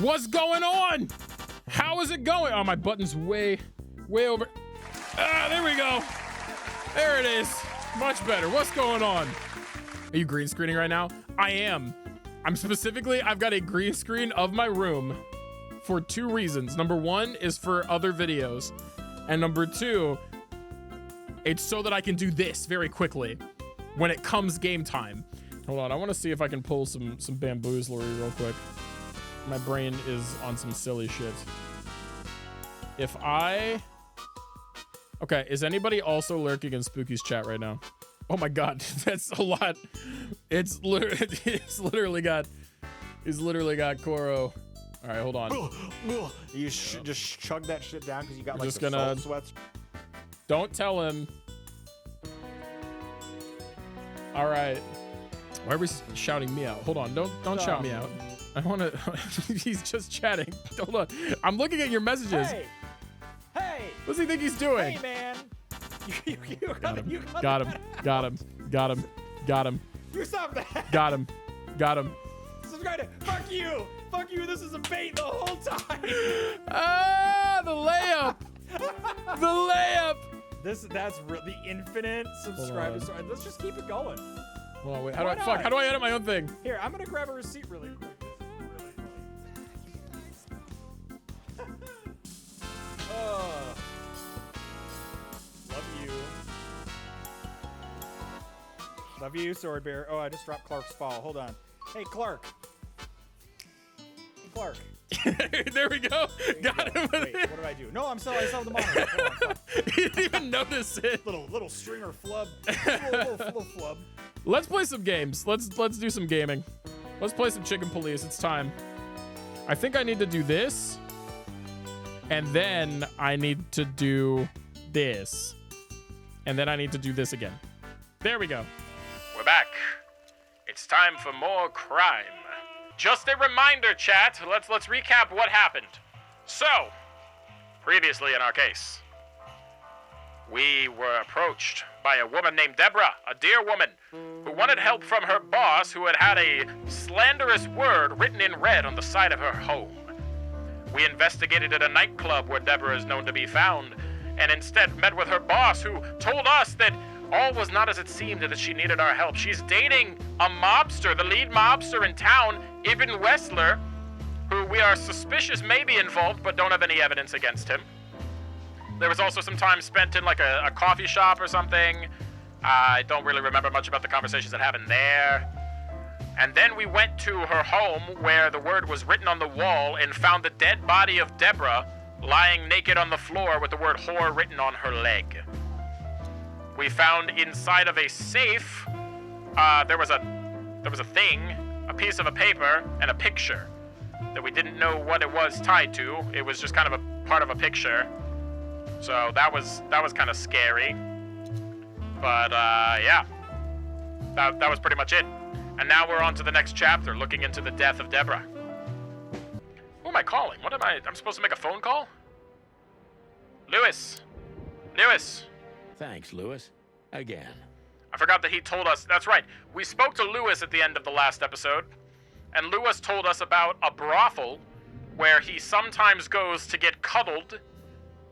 What's going on? How is it going? Oh, my button's way over. Ah, there we go. There it is. Much better. What's going on? Are you green screening right now? I am. I've got a green screen of my room for 2 reasons. Number 1 is for other videos. And number 2, it's so that I can do this very quickly when it comes game time. Hold on, I want to see if I can pull some bamboozlery real quick. My brain is on some silly shit. Okay, is anybody also lurking in Spooky's chat right now? Oh my god, that's a lot. He's literally got Koro. All right, hold on. You should just chug that shit down because you got We're like just the gonna- salt sweats. Don't tell him. All right. Why are we shouting me out? Hold on, don't shout me out. I want to. He's just chatting. Hold on. I'm looking at your messages. Hey! What's he think he's doing? Hey, man! You Got him. You stop that! Got him. Subscribe to. Fuck you! Fuck you! This is a bait the whole time. Ah, the layup. The layup. That's the infinite subscribers. Let's just keep it going. Hold on, wait. How do I edit my own thing? Here, I'm gonna grab a receipt really quick. Oh. Love you, SwordBear. Oh, I just dropped Clark's fall. Hold on. Hey, Clark. Hey, Clark. There we go. Got him. Wait, what did I do? No, I saw the monitor. Hold on, stop. He didn't even notice it. Little stringer flub. little flub. Let's play some games. Let's do some gaming. Let's play some Chicken Police. It's time. I think I need to do this. And then I need to do this. And then I need to do this again. There we go. We're back. It's time for more crime. Just a reminder, chat. Let's recap what happened. So, previously in our case, we were approached by a woman named Deborah, a dear woman, who wanted help from her boss who had a slanderous word written in red on the side of her home. We investigated at a nightclub where Deborah is known to be found, and instead met with her boss who told us that all was not as it seemed and that she needed our help. She's dating a mobster, the lead mobster in town, Ibn Wessler, who we are suspicious may be involved but don't have any evidence against him. There was also some time spent in like a coffee shop or something. I don't really remember much about the conversations that happened there. And then we went to her home where the word was written on the wall and found the dead body of Deborah lying naked on the floor with the word whore written on her leg. We found inside of a safe, there was a thing, a piece of a paper, and a picture that we didn't know what it was tied to. It was just kind of a part of a picture. So that was kind of scary. But yeah, that was pretty much it. And now we're on to the next chapter, looking into the death of Deborah. Who am I calling? I'm supposed to make a phone call? Lewis. Thanks, Lewis. Again. I forgot that he told us. That's right. We spoke to Lewis at the end of the last episode, and Lewis told us about a brothel where he sometimes goes to get cuddled,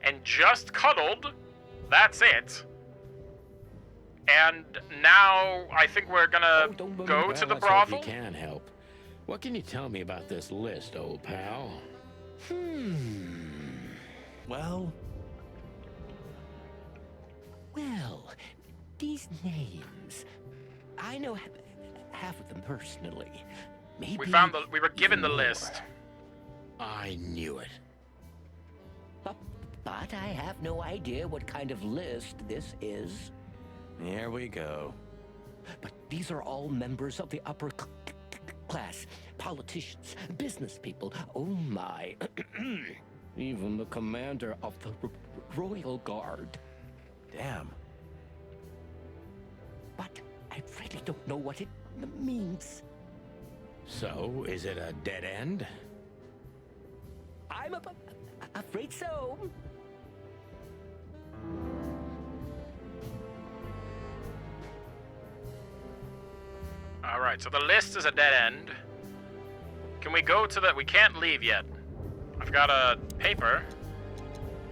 and just cuddled. That's it. And now I think we're gonna go to the brothel. You can help. What can you tell me about this list, old pal? Well, these names, I know half of them personally. Maybe We were given the list. I knew it. But I have no idea what kind of list this is. Here we go. But these are all members of the upper class, politicians, business people. Oh my. Even the commander of the Royal Guard. Damn. But I really don't know what it means. So, is it a dead end? I'm afraid so. All right, so the list is a dead end. Can we go to the... We can't leave yet. I've got a paper.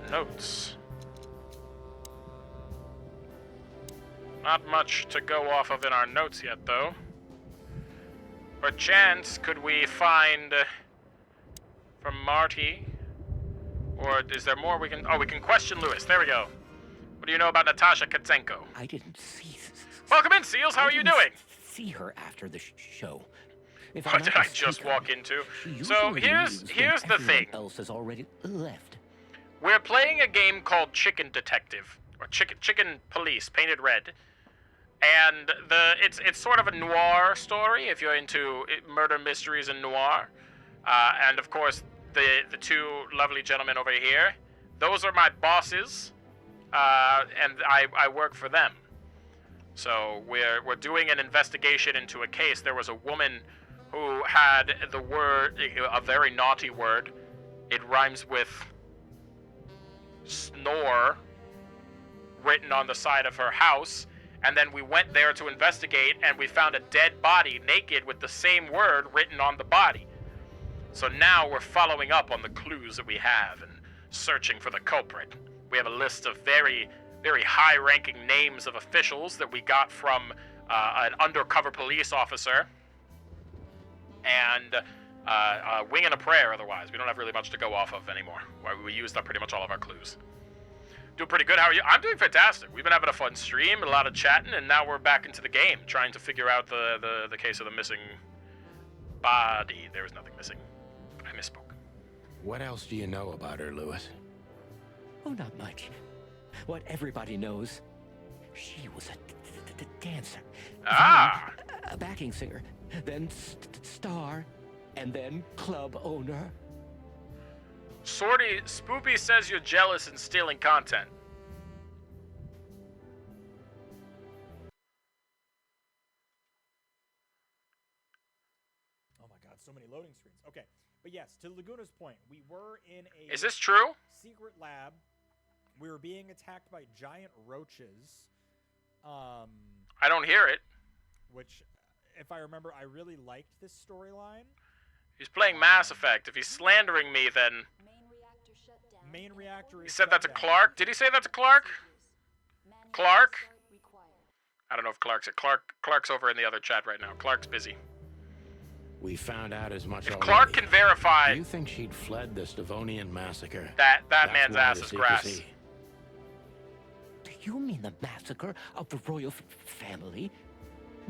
Notes. Not much to go off of in our notes yet, though. Perchance, could we find... from Marty? Or is there more we can... Oh, we can question Lewis. There we go. What do you know about Natasha Katzenko? I didn't see. Welcome in, Seals. How are you doing? See her after the show. If What did I just walk into? So here's the thing. Else has already left. We're playing a game called Chicken Detective, or Chicken Police, painted red, and it's sort of a noir story if you're into murder mysteries and noir, and of course the two lovely gentlemen over here, those are my bosses, and I work for them. So we're doing an investigation into a case. There was a woman who had the word, a very naughty word. It rhymes with snore, written on the side of her house. And then we went there to investigate, and we found a dead body, naked, with the same word written on the body. So now we're following up on the clues that we have and searching for the culprit. We have a list of very, very high-ranking names of officials that we got from an undercover police officer. And a wing and a prayer otherwise. We don't have really much to go off of anymore. We used up pretty much all of our clues. Doing pretty good. How are you? I'm doing fantastic. We've been having a fun stream, a lot of chatting, and now we're back into the game, trying to figure out the case of the missing body. There was nothing missing. I misspoke. What else do you know about her, Lewis? Oh, not much. What everybody knows, she was a dancer. Ah! Then a backing singer. Then star. And then club owner. Sorty, Spoopy says you're jealous and stealing content. Oh my god, so many loading screens. Okay, but yes, to Laguna's point, we were in a Is this true? secret lab. We were being attacked by giant roaches. I don't hear it. Which, if I remember, I really liked this storyline. He's playing Mass Effect. If he's slandering me, then... Main reactor He is said that to shut down. Clark? Did he say that to Clark? Clark? I don't know if Clark's... Clark's over in the other chat right now. Clark's busy. We found out as much If already. Clark can verify... Do you think she'd fled the Stavonian massacre? That That's man's why ass the is grass. secrecy. Do you mean the massacre of the royal family?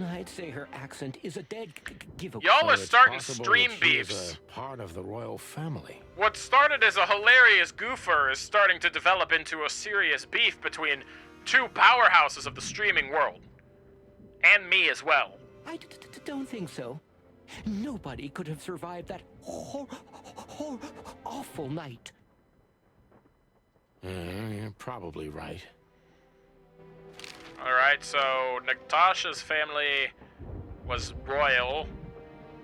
I'd say her accent is a dead giveaway. Y'all are So it's starting possible stream that she is beefs. a part of the royal family. What started as a hilarious goofer is starting to develop into a serious beef between two powerhouses of the streaming world. And me as well. I don't think so. Nobody could have survived that awful night. You're probably right. Alright, so Natasha's family was royal,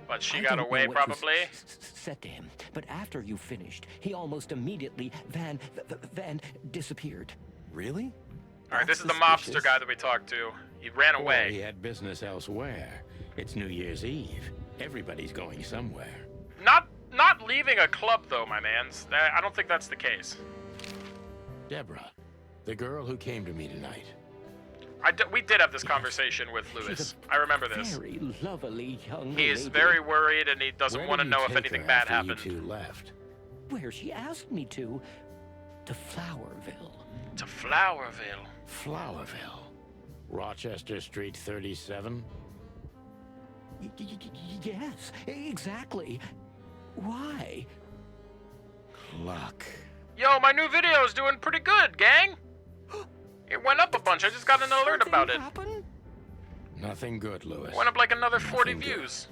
but she got don't away know what was probably. said to him, but after you finished, he almost immediately van disappeared. Really? Alright, this is the That's mobster suspicious. guy that we talked to. He ran Or he away. had business elsewhere. It's New Year's Eve. Everybody's going somewhere. Not leaving a club though, my mans. I don't think that's the case. Deborah, the girl who came to me tonight. We did have this conversation with Lewis. I remember this. Very lovely young He's lady. very worried and he doesn't Where want to did you know if take anything her bad after happened. You two left. Where she asked me to Flowerville. To Flowerville. Flowerville. Rochester Street 37. Yes, exactly. Why? Luck. Yo, my new video is doing pretty good, gang. It went up a bunch. I just got an alert Something about it. happened? Nothing good, Lewis. Went up like another 40 Nothing good. views.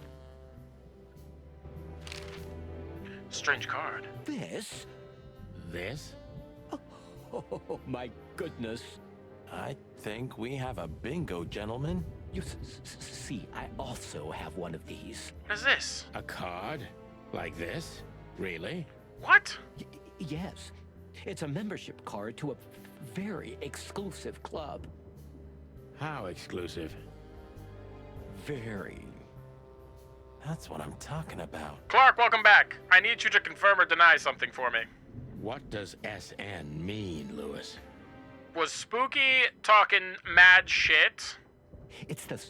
Strange card. This? This? Oh, my goodness. I think we have a bingo, gentlemen. You see, I also have one of these. What is this? A card? Like this? Really? What? Yes, it's a membership card to a very exclusive club. How exclusive? Very That's what I'm talking about. Clark, welcome back. I need you to confirm or deny something for me. What does SN mean, Lewis? Was Spooky talking mad shit? It's the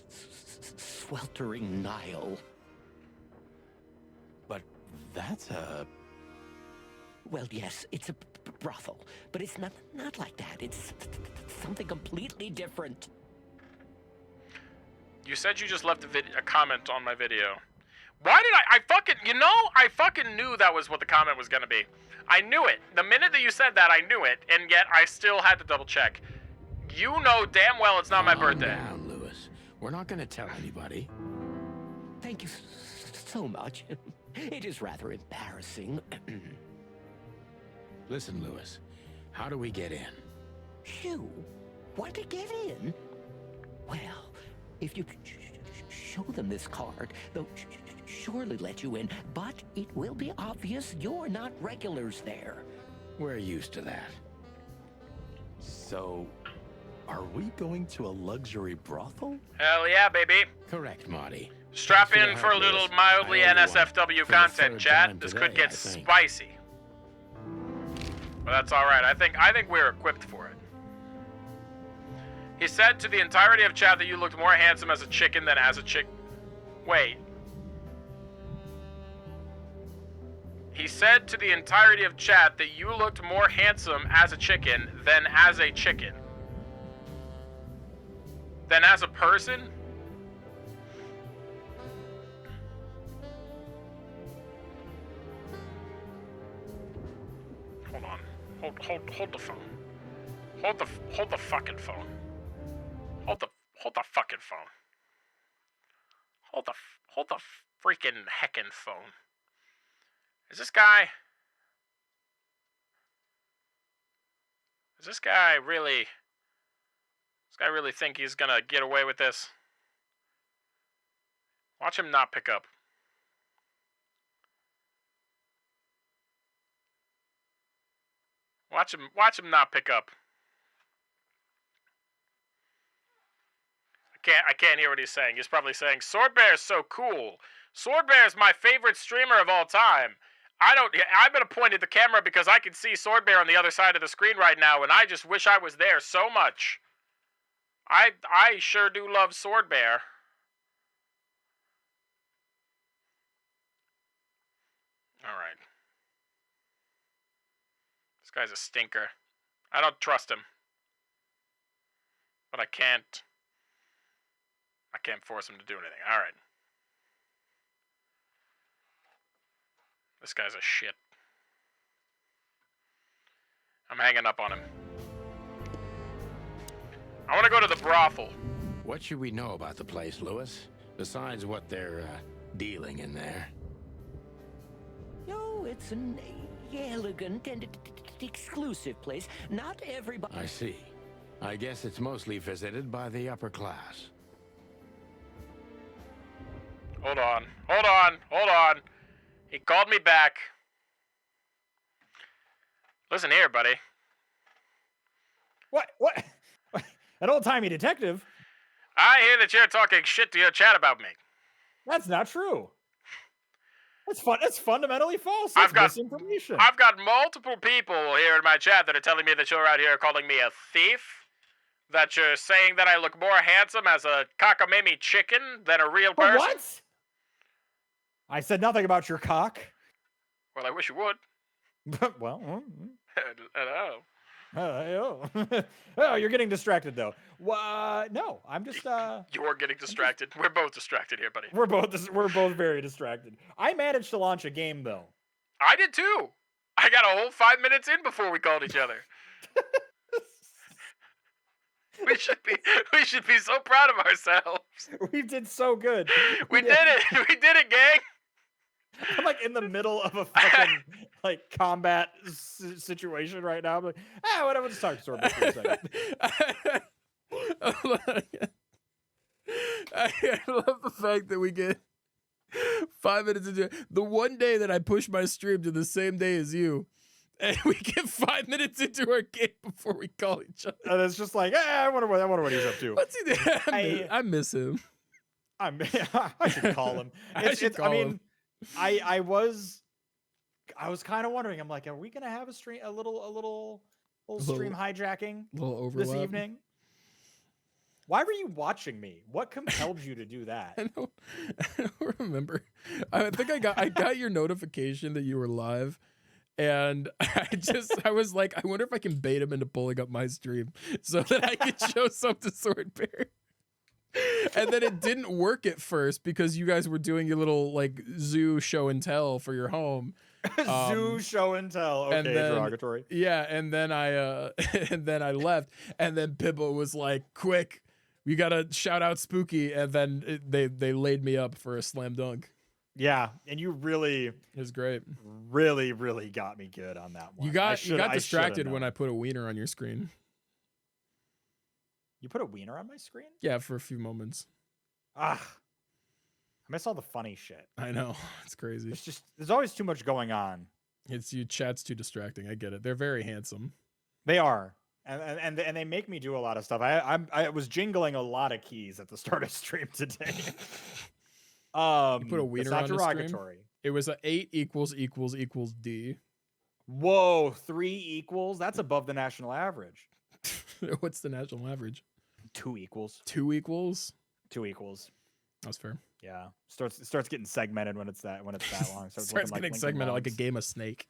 Sweltering Nile. But that's a... Well, yes, it's a brothel, but it's not like that. It's something completely different. You said you just left a comment on my video. Why did I fucking knew that was what the comment was gonna be. I knew it. The minute that you said that, I knew it, and yet I still had to double check. You know damn well it's not my birthday. Calm down, Lewis. We're not gonna tell anybody. Thank you so much. It is rather embarrassing. Listen, Lewis, how do we get in? You want to get in? Well, if you show them this card, they'll surely let you in, but it will be obvious you're not regulars there. We're used to that. So, are we going to a luxury brothel? Hell yeah, baby. Correct, Marty. Strap Thanks for in the for a help, little Lewis. mildly I owe you one. NSFW For the content, third chat. time This today, could get I think. spicy. But that's alright. I think we're equipped for it. He said to the entirety of chat that you looked more handsome as a chicken than as a chick. Wait. He said to the entirety of chat that you looked more handsome as a chicken than as a chicken. Than as a person? Hold on. Hold the phone. Hold the fucking phone. Hold the fucking phone. Hold the freaking heckin' phone. Is this guy really think he's gonna get away with this? Watch him not pick up. Watch him not pick up. I can't hear what he's saying. He's probably saying, SwordBear is so cool. SwordBear is my favorite streamer of all time. I'm gonna point at the camera because I can see SwordBear on the other side of the screen right now, and I just wish I was there so much. I sure do love SwordBear. Alright. This guy's a stinker. I don't trust him. But I can't force him to do anything. Alright. This guy's a shit. I'm hanging up on him. I want to go to the brothel. What should we know about the place, Lewis? Besides what they're dealing in there. No, it's an elegant and exclusive place. Not everybody... I see. I guess it's mostly visited by the upper class. Hold on. He called me back. Listen here, buddy. What? An old-timey detective? I hear that you're talking shit to your chat about me. That's not true. That's fundamentally false. That's misinformation. I've got multiple people here in my chat that are telling me that you're out here calling me a thief. That you're saying that I look more handsome as a cockamamie chicken than a real person. What? I said nothing about your cock. Well, I wish you would. Well, Hello. oh, you're getting distracted though. No, I'm just. You're getting distracted. We're both distracted here, buddy. We're both very distracted. I managed to launch a game though. I did too. I got a whole 5 minutes in before we called each other. We should be so proud of ourselves. We did so good. We did it. We did it, gang. I'm like in the middle of a fucking like combat situation right now. I'm like, whatever. Just talk to SwordBear for a second. I love the fact that we get 5 minutes into the one day that I push my stream to the same day as you. And we get 5 minutes into our game before we call each other. And it's just like, I wonder what he's up to. What's he doing? I miss him. I should call him. I was kind of wondering. I'm like, are we gonna have a little stream hijacking Little overlap. this evening? Why were you watching me? What compelled you to do that? I don't remember. I think I got your notification that you were live, and I was like, I wonder if I can bait him into pulling up my stream so that I could show some to SwordBear. And then it didn't work at first because you guys were doing your little like zoo show and tell for your home. Zoo show and tell. Okay, derogatory. Yeah, and then I left, and then Bubo was like, "Quick, we gotta shout out Spooky," and then they laid me up for a slam dunk. Yeah, and you really, It was great. really got me good on that one. You got distracted when I put a wiener on your screen. You put a wiener on my screen? Yeah, for a few moments. I miss all the funny shit. I know, it's crazy. There's always too much going on. Chat's too distracting. I get it. They're very handsome. They are. And they make me do a lot of stuff. I was jingling a lot of keys at the start of stream today. You put a wiener it's not on derogatory. The stream? It was a 8 == D. Whoa, 3 equals? That's above the national average. What's the national average? 2 equals. 2 equals? 2 equals. That's fair. Yeah. Starts getting segmented when it's that long. Starts getting segmented like a game of Snake.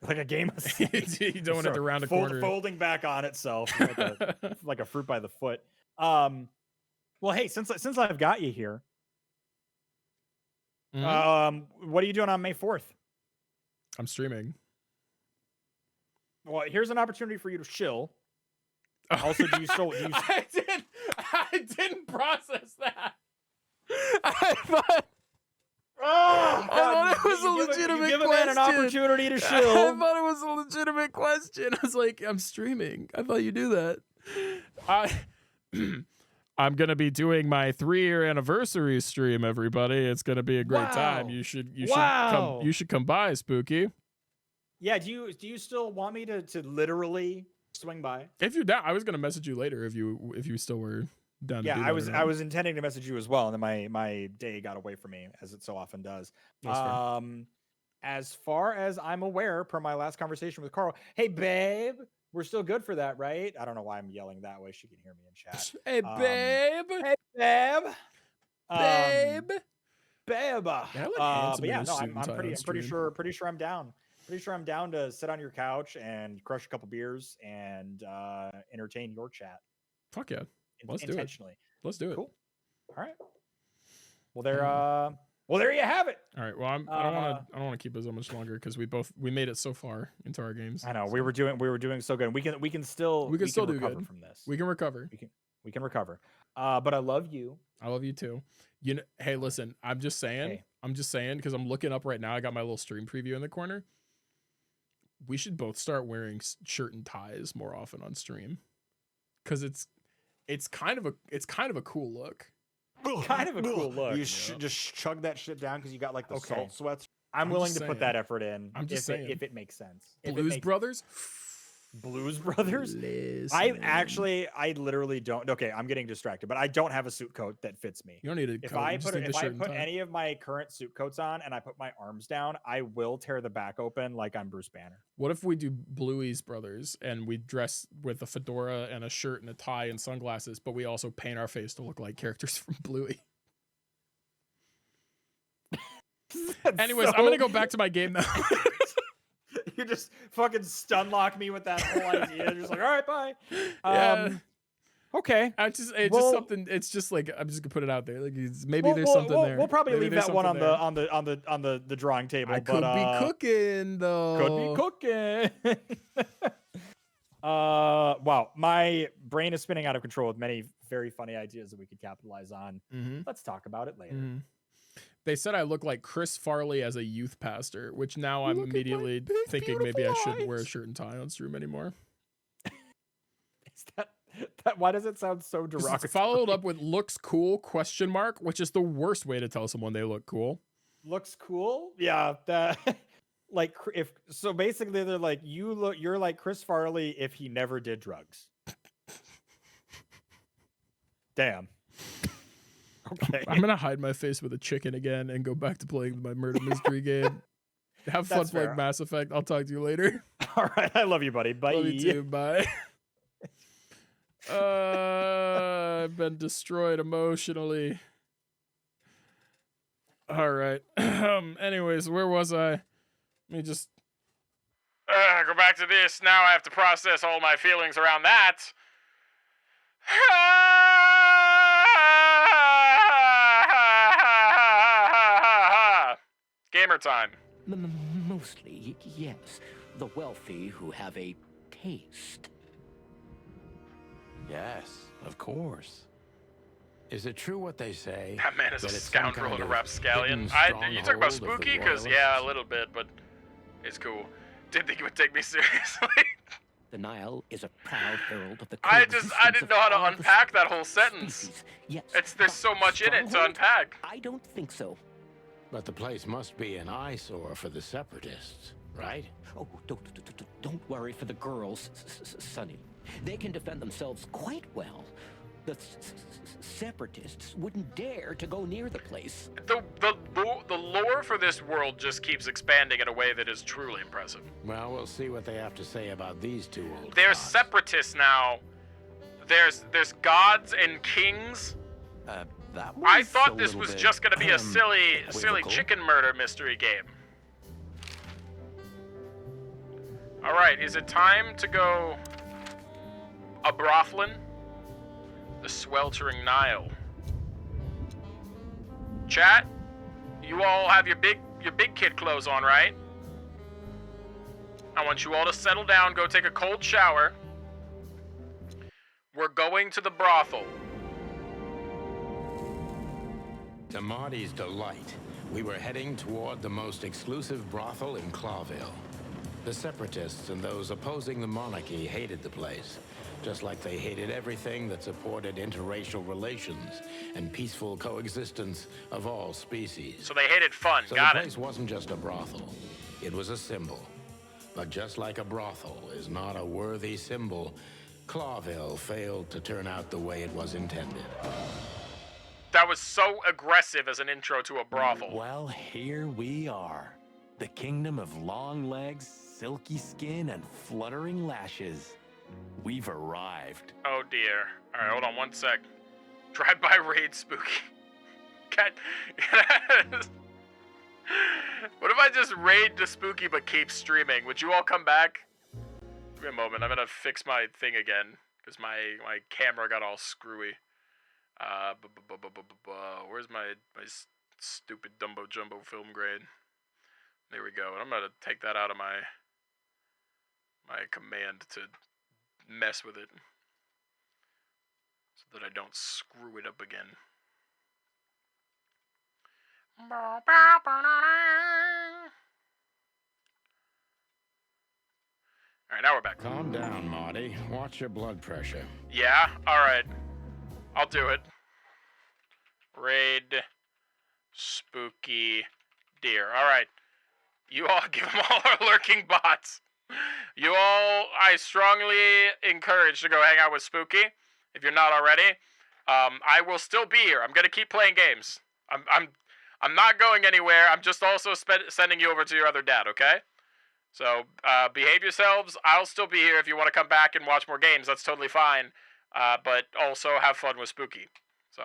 Like a game of Snake. You don't have to round a corner. Folding back on itself like a fruit by the foot. Well, hey, since I've got you here, what are you doing on May 4th? I'm streaming. Well, here's an opportunity for you to chill. Also, do you still? I didn't process that. I thought it was a legitimate give question. A man an opportunity to chill. I thought it was a legitimate question. I was like, I'm streaming. I thought you do that. I'm gonna be doing my 3-year anniversary stream, everybody. It's gonna be a great time. You should come by, Spooky. Yeah, do you still want me to literally swing by? If you're down, I was gonna message you later if you still were down. Yeah, I was intending to message you as well, and then my day got away from me, as it so often does. As far as I'm aware, per my last conversation with Carl, hey babe, we're still good for that, right? I don't know why I'm yelling that way. She can hear me in chat. Hey babe. Hey babe. Babe. But yeah, no, I'm pretty sure I'm down. Pretty sure I'm down to sit on your couch and crush a couple beers and entertain your chat. Fuck yeah. Let's do it. Let's do it. Cool. All right. Well, there you have it. All right. Well, I don't want to keep it so much longer because we made it so far into our games. I know we were doing so good. We can still do good from this. We can recover. We can recover. But I love you. I love you too. Hey, listen. I'm just saying because I'm looking up right now. I got my little stream preview in the corner. We should both start wearing shirt and ties more often on stream, because it's kind of a cool look. Kind of a cool look. You just chug that shit down because you got like the salt sweats. I'm willing to put that effort in. I'm just saying. If it makes sense. Blues Brothers. Blues Brothers. Listen. I literally don't. Okay, I'm getting distracted, but I don't have a suit coat that fits me. You don't need a If coat. I put any of my current suit coats on and I put my arms down, I will tear the back open like I'm Bruce Banner. What if we do Bluey's Brothers and we dress with a fedora and a shirt and a tie and sunglasses, but we also paint our face to look like characters from Bluey? Anyways, I'm gonna go back to my game now. You just fucking stun lock me with that whole idea. You're just like, all right, bye. Yeah. Okay. Just something. It's just like I'm just gonna put it out there. Like maybe there's something there. We'll probably leave that one on the drawing table. I could be cooking though. Could be cooking. Wow, my brain is spinning out of control with many very funny ideas that we could capitalize on. Mm-hmm. Let's talk about it later. Mm-hmm. They said I look like Chris Farley as a youth pastor, which now I'm immediately thinking maybe I shouldn't wear a shirt and tie on stream anymore. Is that why does it sound so derogatory? Followed up with looks cool ? Which is the worst way to tell someone they look cool. Looks cool? Yeah, that like so basically they're like you're like Chris Farley if he never did drugs. Damn. Okay. I'm gonna hide my face with a chicken again and go back to playing my murder mystery game. Have fun That's playing fair. Mass Effect. I'll talk to you later. All right. I love you, buddy. Bye. Love you too. Bye. I've been destroyed emotionally. All right. Anyways, where was I? Let me just go back to this. Now I have to process all my feelings around that. Gamer time. Mostly, yes. The wealthy who have a taste. Yes, of course. Is it true what they say? That man is a that it's some scoundrel kind and a of rapscallion. hidden You talk about stronghold of the spooky? Because, yeah, a royalists? little bit, but it's cool. Didn't think you would take me seriously. The Nile is a proud herald of the I coexistence didn't of know how to all the unpack that whole sentence. species. Yes, There's but so much in it to stronghold? unpack. I don't think so. But the place must be an eyesore for the separatists, right? Oh, don't worry for the girls, Sonny. They can defend themselves quite well. The separatists wouldn't dare to go near the place. The lore for this world just keeps expanding in a way that is truly impressive. Well, we'll see what they have to say about these two old There's gods. separatists now. There's gods and kings. That I was a thought this little was bit, just gonna be a silly equivocal. chicken murder mystery game. All right, is it time to go a Brothlin? The Sweltering Nile. Chat, you all have your big kid clothes on, right? I want you all to settle down, go take a cold shower. We're going to the brothel. To Marty's delight, we were heading toward the most exclusive brothel in Clawville. The separatists and those opposing the monarchy hated the place, just like they hated everything that supported interracial relations and peaceful coexistence of all species. So they hated fun, So got the it. place wasn't just a brothel, it was a symbol. But just like a brothel is not a worthy symbol, Clawville failed to turn out the way it was intended. That was so aggressive as an intro to a brothel. Well, here we are. The kingdom of long legs, silky skin, and fluttering lashes. We've arrived. Oh dear. Alright, hold on one sec. Drive-by raid spooky. God. What if I just raid the spooky but keep streaming? Would you all come back? Give me a moment. I'm gonna fix my thing again. Because my camera got all screwy. Where's my stupid Dumbo Jumbo film grade? There we go. And I'm gonna take that out of my command to mess with it so that I don't screw it up again. Alright, now we're back. Calm down, Marty. Watch your blood pressure. Yeah? Alright. I'll do it. Raid spooky deer. Alright. You all give them all our lurking bots. You all, I strongly encourage to go hang out with Spooky if you're not already. I will still be here. I'm gonna keep playing games. I'm not going anywhere. I'm just also sending you over to your other dad. Okay? So behave yourselves. I'll still be here if you want to come back and watch more games. That's totally fine. But also have fun with Spooky. So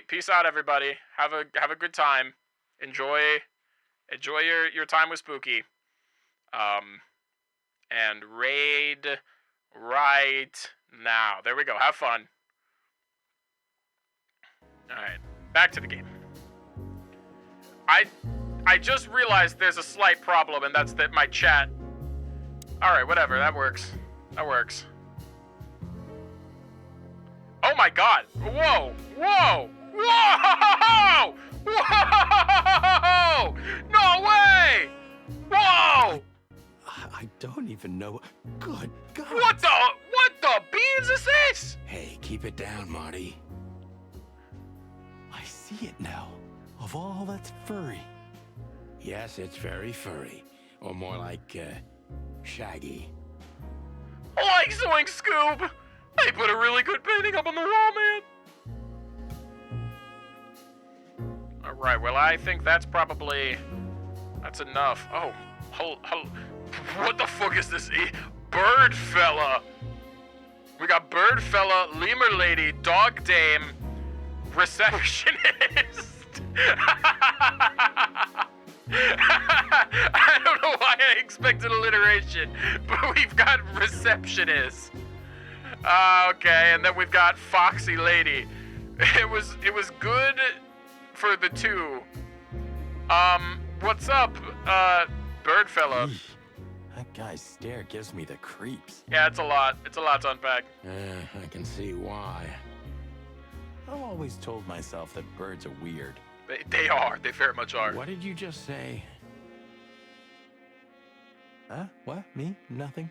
peace out, everybody. Have a good time. Enjoy your time with Spooky. And raid right now. There we go. Have fun. Alright. Back to the game. I just realized there's a slight problem, and that's that my chat... Alright, whatever. That works. That works. Oh my god! Whoa! Whoa! Whoa! Whoa! No way! Whoa! I don't even know. Good God. What the beans is this? Hey, keep it down, Marty. I see it now. Of all that's furry. Yes, it's very furry. Or more like, shaggy. Like Zoink Scoob! They put a really good painting up on the wall, man. Right, well, I think that's enough. Oh, hold. What the fuck is this? Bird fella. We got bird fella, lemur lady, dog dame, receptionist. I don't know why I expected alliteration, but we've got receptionist. Okay, and then we've got foxy lady. It was good for the two. What's up, bird fella? That guy's stare gives me the creeps. Yeah, it's a lot. It's a lot to unpack. I can see why. I've always told myself that birds are weird. They are. They very much are. What did you just say? Huh? What? Me? Nothing?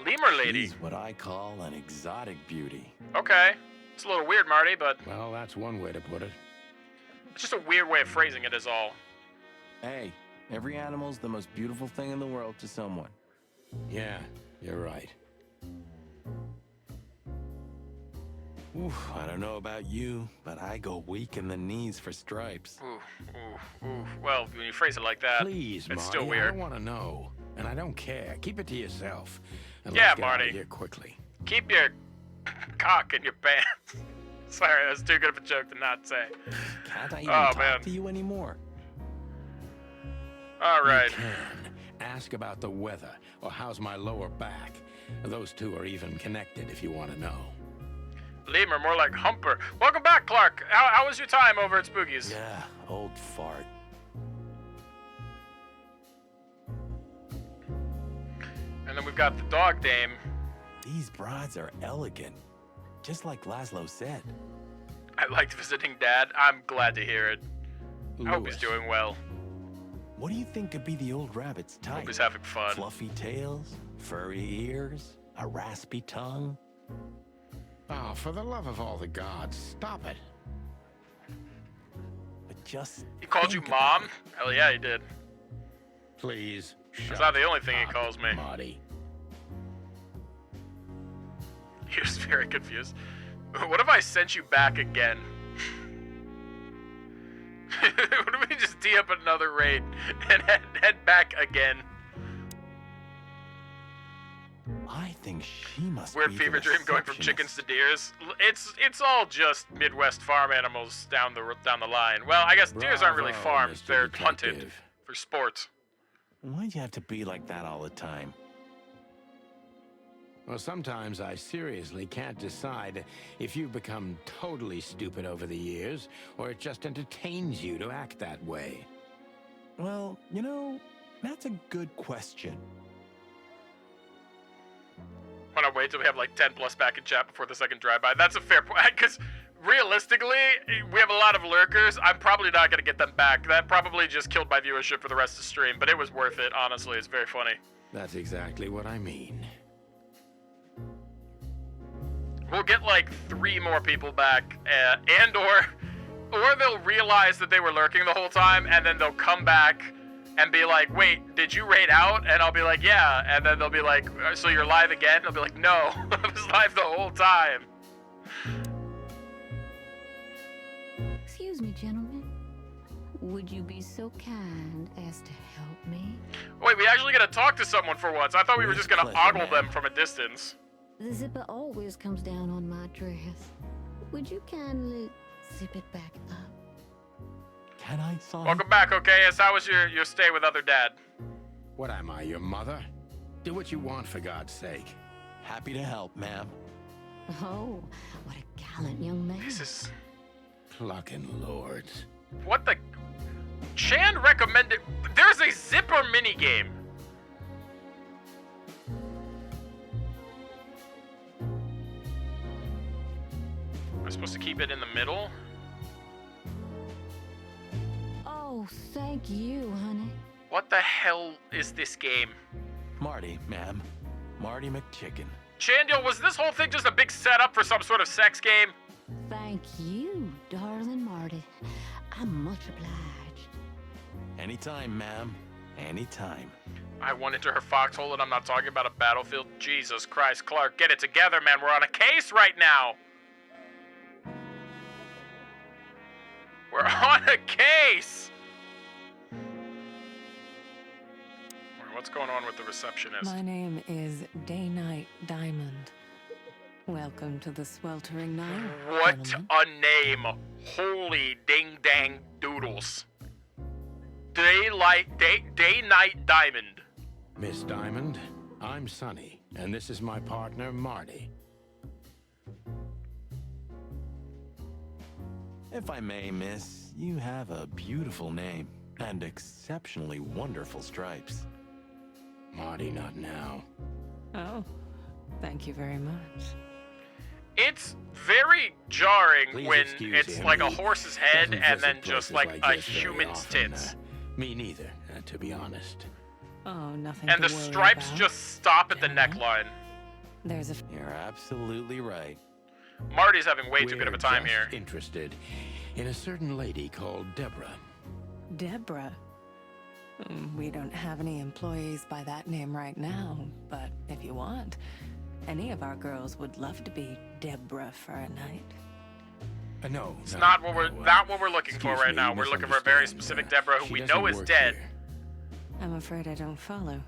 Lemur lady. She's what I call an exotic beauty. Okay. It's a little weird, Marty, but Well, that's one way to put it. it's just a weird way of phrasing it is all. Hey, every animal's the most beautiful thing in the world to someone. Yeah, you're right. Oof, I don't know about you, but I go weak in the knees for stripes. Ooh. Well, when you phrase it like that, Please, it's Marty, still I weird. don't want to know, and I don't care. Keep it to yourself. And Yeah, let's get Marty. out of here quickly. Keep your cock in your pants. Sorry, that was too good of a joke to not say. Can't I even Oh, talk man. to you anymore? All right. You can. Ask about the weather, or how's my lower back. Those two are even connected if you want to know. Lemur, more like Humper. Welcome back, Clark. How was your time over at Spooky's? Yeah, old fart. And then we've got the dog dame. These broads are elegant, just like Laszlo said. I liked visiting Dad. I'm glad to hear it. I hope he's Louis. doing well. What do you think could be the old rabbit's type? Hope he's having fun. Fluffy tails, furry ears, a raspy tongue. Oh, for the love of all the gods, stop it. But just He called you think about Mom? it. Hell yeah, he did. Please, That's not the only thing he calls me. Marty. He was very confused. What if I sent you back again? What if we just tee up another raid and head back again? I think she must Weird be fever the dream going from chickens to deers. It's all just Midwest farm animals down the line. Well, I guess deers aren't really Bravo, farmed; Mr. they're Detective. hunted for sport. Why'd you have to be like that all the time? Well, sometimes I seriously can't decide if you've become totally stupid over the years, or it just entertains you to act that way. Well, that's a good question. Want to wait till we have like 10 plus back in chat before the second drive-by? That's a fair point, because realistically, we have a lot of lurkers. I'm probably not going to get them back. That probably just killed my viewership for the rest of the stream, but it was worth it, honestly. It's very funny. That's exactly what I mean. We'll get like 3 more people back, and or they'll realize that they were lurking the whole time, and then they'll come back and be like, wait, did you raid out? And I'll be like, yeah. And then they'll be like, so you're live again? I'll be like, no, I was live the whole time. Excuse me, gentlemen. Would you be so kind as to help me? Wait, we actually get to talk to someone for once. I thought we were just gonna Pleasure, ogle ma'am. them from a distance. The zipper always comes down on my dress. Would you kindly zip it back up? Can I, son? Welcome back, okay? Yes, how was your stay with other dad? What am I, your mother? Do what you want, for God's sake. Happy to help, ma'am. Oh, what a gallant young man. This is... Clucking lords. What the... Chan recommended... There's a zipper minigame. Am I supposed to keep it in the middle? Oh, thank you, honey. What the hell is this game? Marty, ma'am. Marty McChicken. Chandil, was this whole thing just a big setup for some sort of sex game? Thank you, darling Marty. I'm much obliged. Anytime, ma'am. Anytime. I went into her foxhole and I'm not talking about a battlefield. Jesus Christ, Clark, get it together, man. We're on a case right now. We're on a case! What's going on with the receptionist? My name is Day-Night Diamond. Welcome to the Sweltering Nile. What gentlemen. a name. Holy ding-dang doodles. Day-Night Diamond. Miss Diamond, I'm Sonny, and this is my partner, Marty. If I may, miss, you have a beautiful name and exceptionally wonderful stripes. Marty, not now. Oh, thank you very much. It's very jarring Please when excuse it's him. like a He horse's head doesn't and then visit just places like like a this very human's often. tits. Me neither, to be honest. Oh, nothing And to the worry stripes about. just stop at the Gentlemen. neckline. There's a... You're absolutely right. Marty's having way too good of a We're time just here. interested in a certain lady called Deborah. Deborah. We don't have any employees by that name right now, but if you want, any of our girls would love to be Deborah for a night. No, It's not what we're looking for excuse right me, now. you We're looking for a very misunderstand. specific Deborah who She we doesn't know is work dead. here. I'm afraid I don't follow.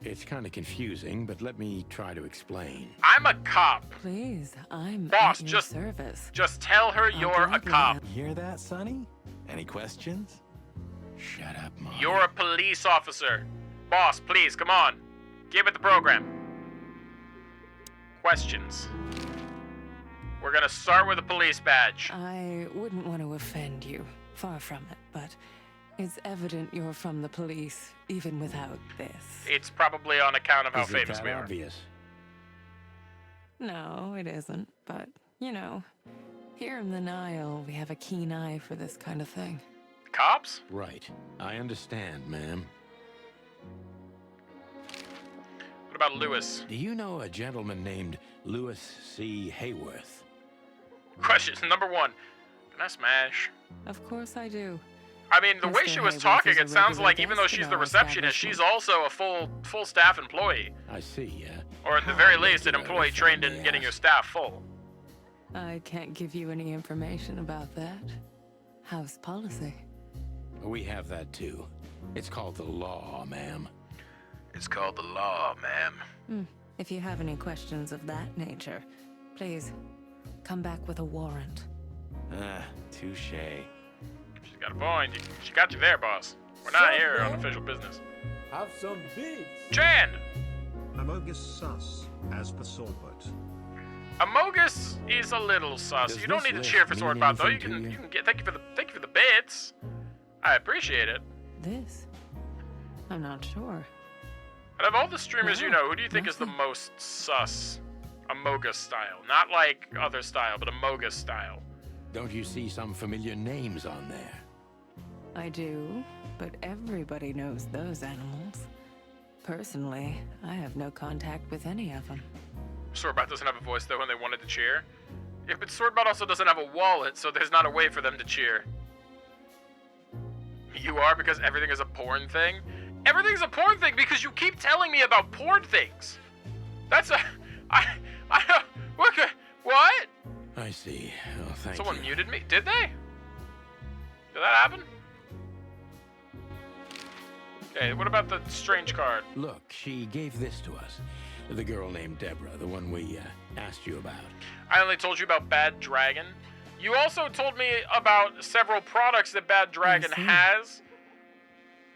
It's kind of confusing, but let me try to explain. I'm a cop. Please, I'm Boss, at your just- service. Just tell her you're a gladly cop. Hear that, Sonny? Any questions? Shut up, Marty. You're a police officer. Boss, please, come on. Give it the program. Questions. We're gonna start with a police badge. I wouldn't want to offend you, far from it, but it's evident you're from the police, even without this. It's probably on account of how Is it famous that we are. obvious? No, it isn't, but, you know, here in the Nile, we have a keen eye for this kind of thing. Cops? Right. I understand, ma'am. What about Lewis? Do you know a gentleman named Lewis C. Hayworth? Question number 1. Can I smash? Of course I do. I mean, the way Mr. she was Hayworth talking, is a it sounds regular like even though guest she's in the our receptionist, she's also a full staff employee. I see, Or at the very How least, an regular, employee if I trained in may getting your ask. staff full. I can't give you any information about that. House policy. We have that too. It's called the law, ma'am. It's called the law, ma'am. If you have any questions of that nature, please come back with a warrant. Ah, touche. She's got a point. She got you there, boss. We're not here on official business. Have some beats. Chan! Amogus sus, as per Swordbot. Amogus is a little sus. Does you don't this need to list cheer for mean Swordbot though. You anything can to you you? can get thank you for the bits. I appreciate it. This? I'm not sure. Out of all the streamers you Wow, know, who do you think is the nothing. most sus? Amogus style. Not like other style, but Amogus style. Don't you see some familiar names on there? I do, but everybody knows those animals. Personally, I have no contact with any of them. Swordbot doesn't have a voice though when they wanted to cheer. Yeah, but Swordbot also doesn't have a wallet, so there's not a way for them to cheer. You are because everything is a porn thing? Everything's a porn thing because you keep telling me about porn things. That's a... What? I see. Oh, thank Someone you. muted me? Did they? Did that happen? Okay, what about the strange card? Look, she gave this to us. The girl named Deborah, the one we asked you about. I only told you about Bad Dragon. You also told me about several products that Bad Dragon see. has.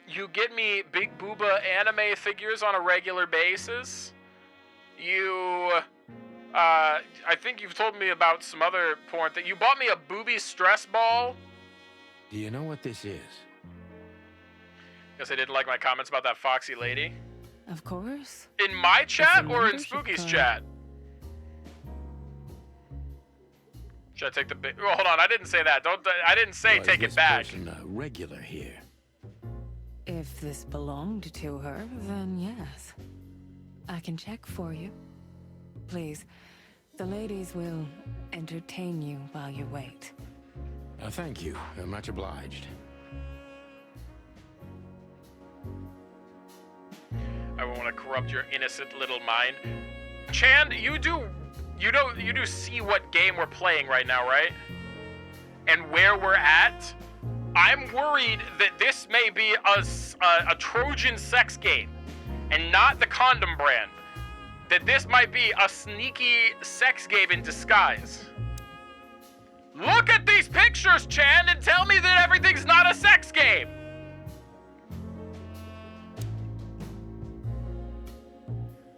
You get me Big Booba anime figures on a regular basis. You, I think you've told me about some other porn that you bought me a booby stress ball. Do you know what this is? Guess I didn't like my comments about that foxy lady. Of course. In my chat a or in membership Spooky's card. chat? Should I take the big? Well, hold on. I didn't say that. I didn't say Was take this it back. person a regular here? If this belonged to her, then yes. I can check for you. Please, the ladies will entertain you while you wait. Thank you. Much obliged. I won't want to corrupt your innocent little mind. Chand, you do see what game we're playing right now, right? And where we're at? I'm worried that this may be a Trojan sex game and not the condom brand. That this might be a sneaky sex game in disguise. Look at these pictures, Chan, and tell me that everything's not a sex game.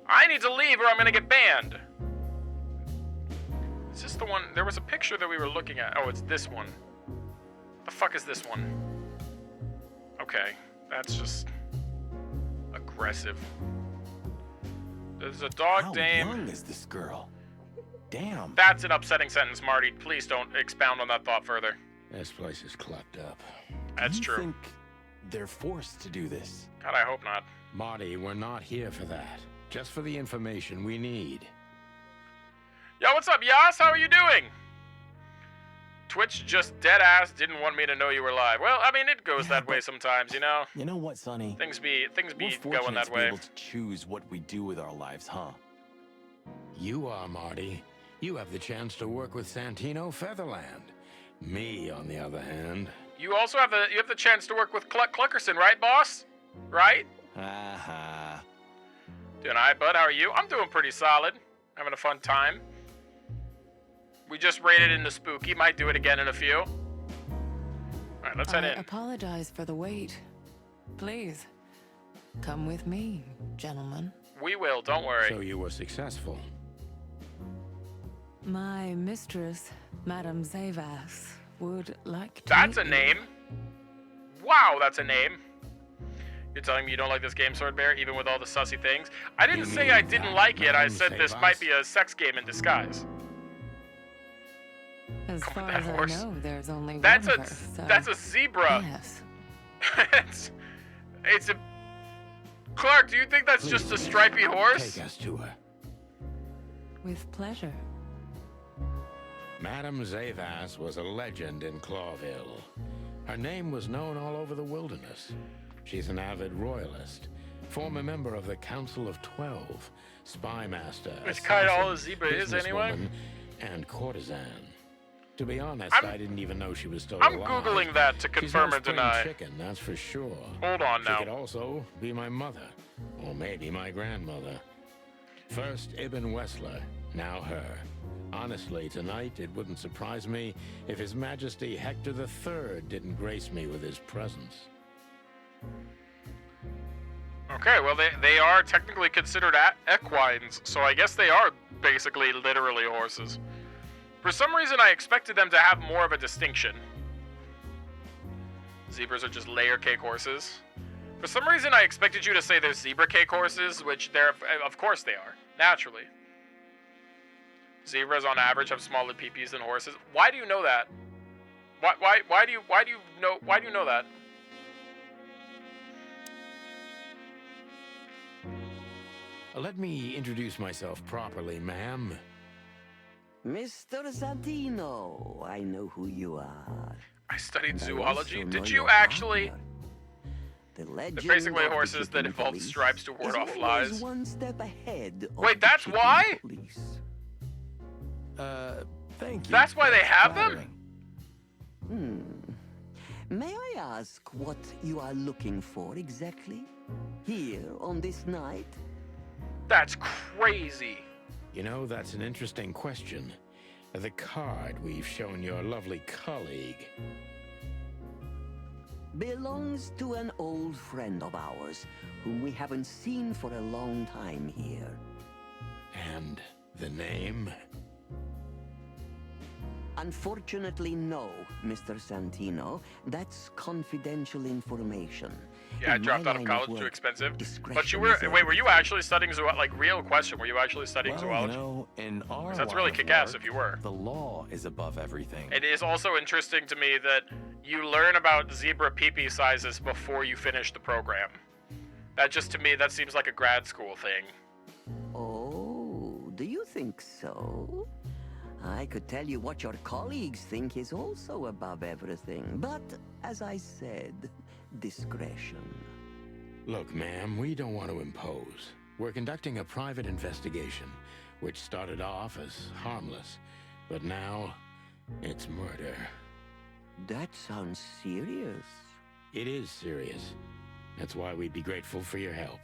I need to leave or I'm gonna get banned. Is this the one? There was a picture that we were looking at. Oh, it's this one. The fuck is this one? Okay, that's just aggressive. There's a dog dame. How young is this girl? Damn. That's an upsetting sentence, Marty. Please don't expound on that thought further. This place is clucked up. That's true. I think they're forced to do this. God, I hope not. Marty, we're not here for that. Just for the information we need. Yo, what's up, Yas? How are you doing? Twitch just dead ass didn't want me to know you were live. Well, I mean, it goes that way sometimes, you know. You know what, Sonny? Things be We're going that to be way. able to choose what we do with our lives, huh? You are, Marty. You have the chance to work with Santino Featherland. Me, on the other hand. You also have the chance to work with Cluckerson, right, boss? Right? Aha. Doing alright, bud. How are you? I'm doing pretty solid. Having a fun time. We just raided into Spooky. Might do it again in a few. Alright, let's head I in. apologize for the wait. Please, come with me, gentlemen. We will, don't worry. So you were successful. My mistress, Madame Zaiwass, would like to That's a meet name. Wow, that's a name. You're telling me you don't like this game, SwordBear, even with all the sussy things? I didn't You say mean I didn't like it. I Madame said this Zaiwass? might be a sex game in disguise. As Come far on, that as I horse. know, there's only That's one a of her, so that's a zebra. yes. it's a. Clark, do you think that's just a Please, stripy horse? Take us to her. With pleasure. Madame Zaiwass was a legend in Clawville. Her name was known all over the wilderness. She's an avid royalist, former member of the Council of 12, spy master, It's kinda all a assassin, zebra is anyway. businesswoman, and courtesan. To be honest, I didn't even know she was still I'm alive. Googling that to confirm She's or no spring deny. chicken, that's for sure. Hold on She now. could also be my mother, or maybe my grandmother. First Ibn Wessler, now her. Honestly, tonight it wouldn't surprise me if His Majesty Hector III didn't grace me with his presence. Okay, well they are technically considered equines, so I guess they are basically literally horses. For some reason, I expected them to have more of a distinction. Zebras are just layer cake horses. For some reason, I expected you to say they're zebra cake horses, which they're, of course they are, naturally. Zebras on average have smaller peepees than horses. Why do you know that? Why do you know that? Let me introduce myself properly, ma'am. Mr. Santino, I know who you are. I studied And I zoology. also know Did you your actually? partner. The legend They're basically of the horses that chicken evolve police stripes to ward is off always flies. one step ahead of Wait, the that's chicken why? police. Thank you. That's why they have Flattering. them? May I ask what you are looking for exactly? Here on this night? That's crazy. You know, that's an interesting question. The card we've shown your lovely colleague. Belongs to an old friend of ours, whom we haven't seen for a long time here. And the name? Unfortunately, no, Mr. Santino. That's confidential information. Yeah, I In dropped my out of line college, work, too expensive. But you discretion were, is wait, were you everything. actually studying zoology? Like, real question, were you actually studying Well, zoology? you know, in our That's line really of kick-ass work, if you were. The law is above everything. It is also interesting to me that you learn about zebra peepee sizes before you finish the program. That just, to me, that seems like a grad school thing. Oh, do you think so? I could tell you what your colleagues think is also above everything, but as I said, discretion. Look, ma'am, we don't want to impose. We're conducting a private investigation, which started off as harmless, but now it's murder. That sounds serious. It is serious. That's why we'd be grateful for your help.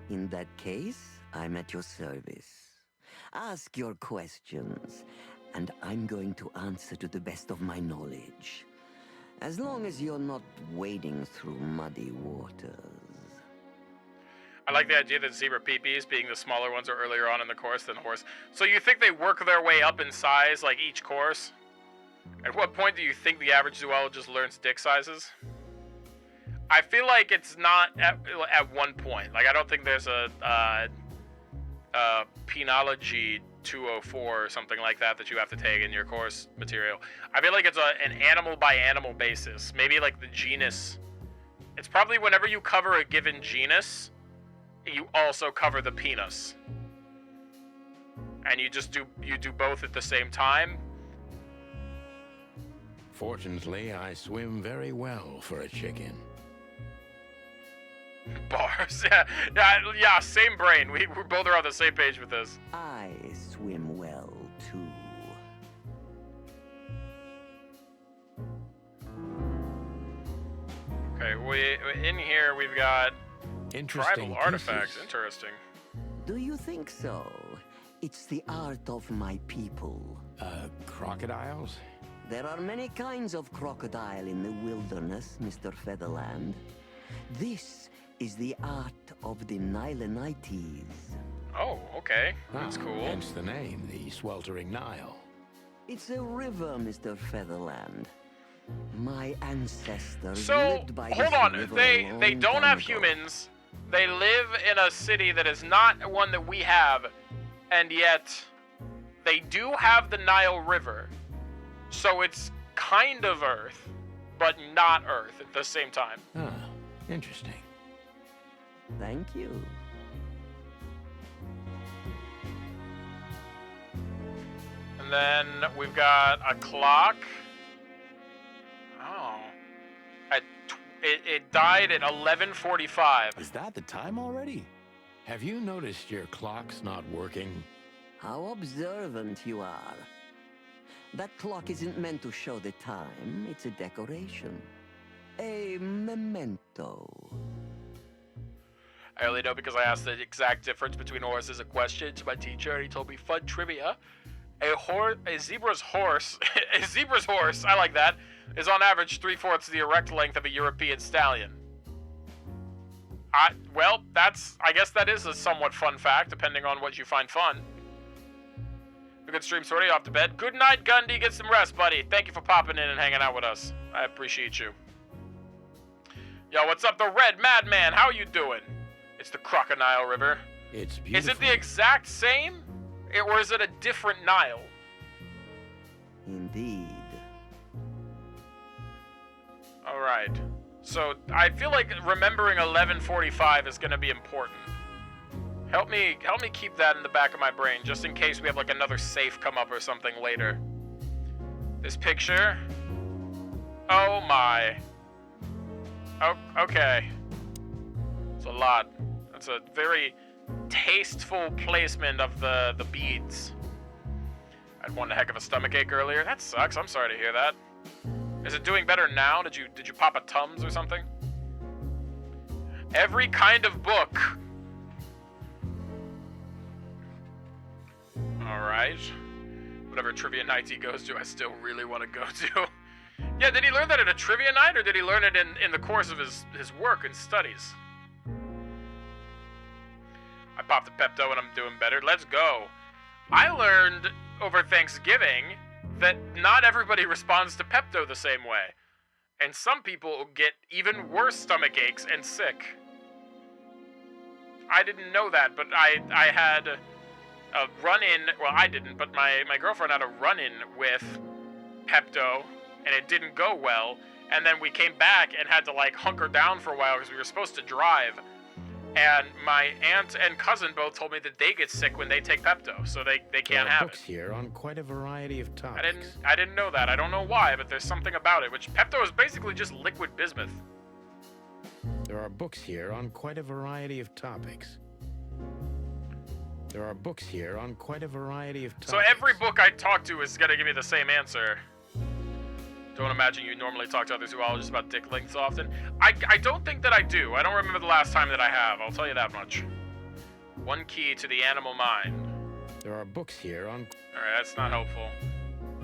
In that case, I'm at your service. Ask your questions, and I'm going to answer to the best of my knowledge. As long as you're not wading through muddy waters. I like the idea that zebra peepees, being the smaller ones, are earlier on in the course than horse. So you think they work their way up in size, like each course? At what point do you think the average zoologist learns dick sizes? I feel like it's not at one point. Like, I don't think there's a penology 204 or something like that you have to take in your course material. I feel like it's an animal by animal basis. Maybe like the genus. It's probably whenever you cover a given genus, you also cover the penis. And you do both at the same time. Fortunately, I swim very well for a chicken. Bars. Yeah, same brain. We both are on the same page with this. I swim well, too. Okay, in here we've got Interesting tribal artifacts. pieces. Interesting. Do you think so? It's the art of my people. Crocodiles? There are many kinds of crocodile in the wilderness, Mr. Featherland. This is the art of the Nilenites. Oh, okay. That's cool. Hence the name, the Sweltering Nile. It's a river, Mr. Featherland. My ancestors So, lived by hold this on. river They a long don't time have ago. humans. They live in a city that is not one that we have, and yet they do have the Nile River. So it's kind of Earth, but not Earth at the same time. Ah, interesting. Thank you. And then we've got a clock. Oh. It died at 11:45. Is that the time already? Have you noticed your clock's not working? How observant you are. That clock isn't meant to show the time. It's a decoration. A memento. I only know because I asked the exact difference between horses and question to my teacher, and he told me fun trivia. A zebra's horse, I like that, is on average 3/4 the erect length of a European stallion. Well, I guess that is a somewhat fun fact, depending on what you find fun. A good stream, sorting off to bed. Good night, Gundy. Get some rest, buddy. Thank you for popping in and hanging out with us. I appreciate you. Yo, what's up, the Red Madman? How you doing? It's the Crocodile River. It's beautiful. Is it the exact same? Or is it a different Nile? Indeed. Alright. So, I feel like remembering 11:45 is going to be important. Help me keep that in the back of my brain, just in case we have like another safe come up or something later. This picture. Oh my. Oh, okay. It's a lot. That's a very tasteful placement of the beads. I had one heck of a stomachache earlier. That sucks. I'm sorry to hear that. Is it doing better now? Did you pop a Tums or something? Every kind of book. Alright. Whatever trivia night he goes to, I still really want to go to. Yeah, did he learn that at a trivia night, or did he learn it in the course of his work and studies? I popped a Pepto and I'm doing better. Let's go. I learned over Thanksgiving that not everybody responds to Pepto the same way. And some people get even worse stomach aches and sick. I didn't know that, but I had a run-in, well, I didn't, but my girlfriend had a run-in with Pepto, and it didn't go well, and then we came back and had to, like, hunker down for a while because we were supposed to drive, and my aunt and cousin both told me that they get sick when they take Pepto, so they can't have books it. here on quite a variety of topics. I didn't know that. I don't know why, but there's something about it, which Pepto is basically just liquid bismuth. There are books here on quite a variety of topics. There are books here on quite a variety of topics. So every book I talk to is gonna give me the same answer. Don't imagine you normally talk to other zoologists about dick lengths often. I don't think that I do. I don't remember the last time that I have. I'll tell you that much. One key to the animal mind. There are books here on... Alright, that's not helpful.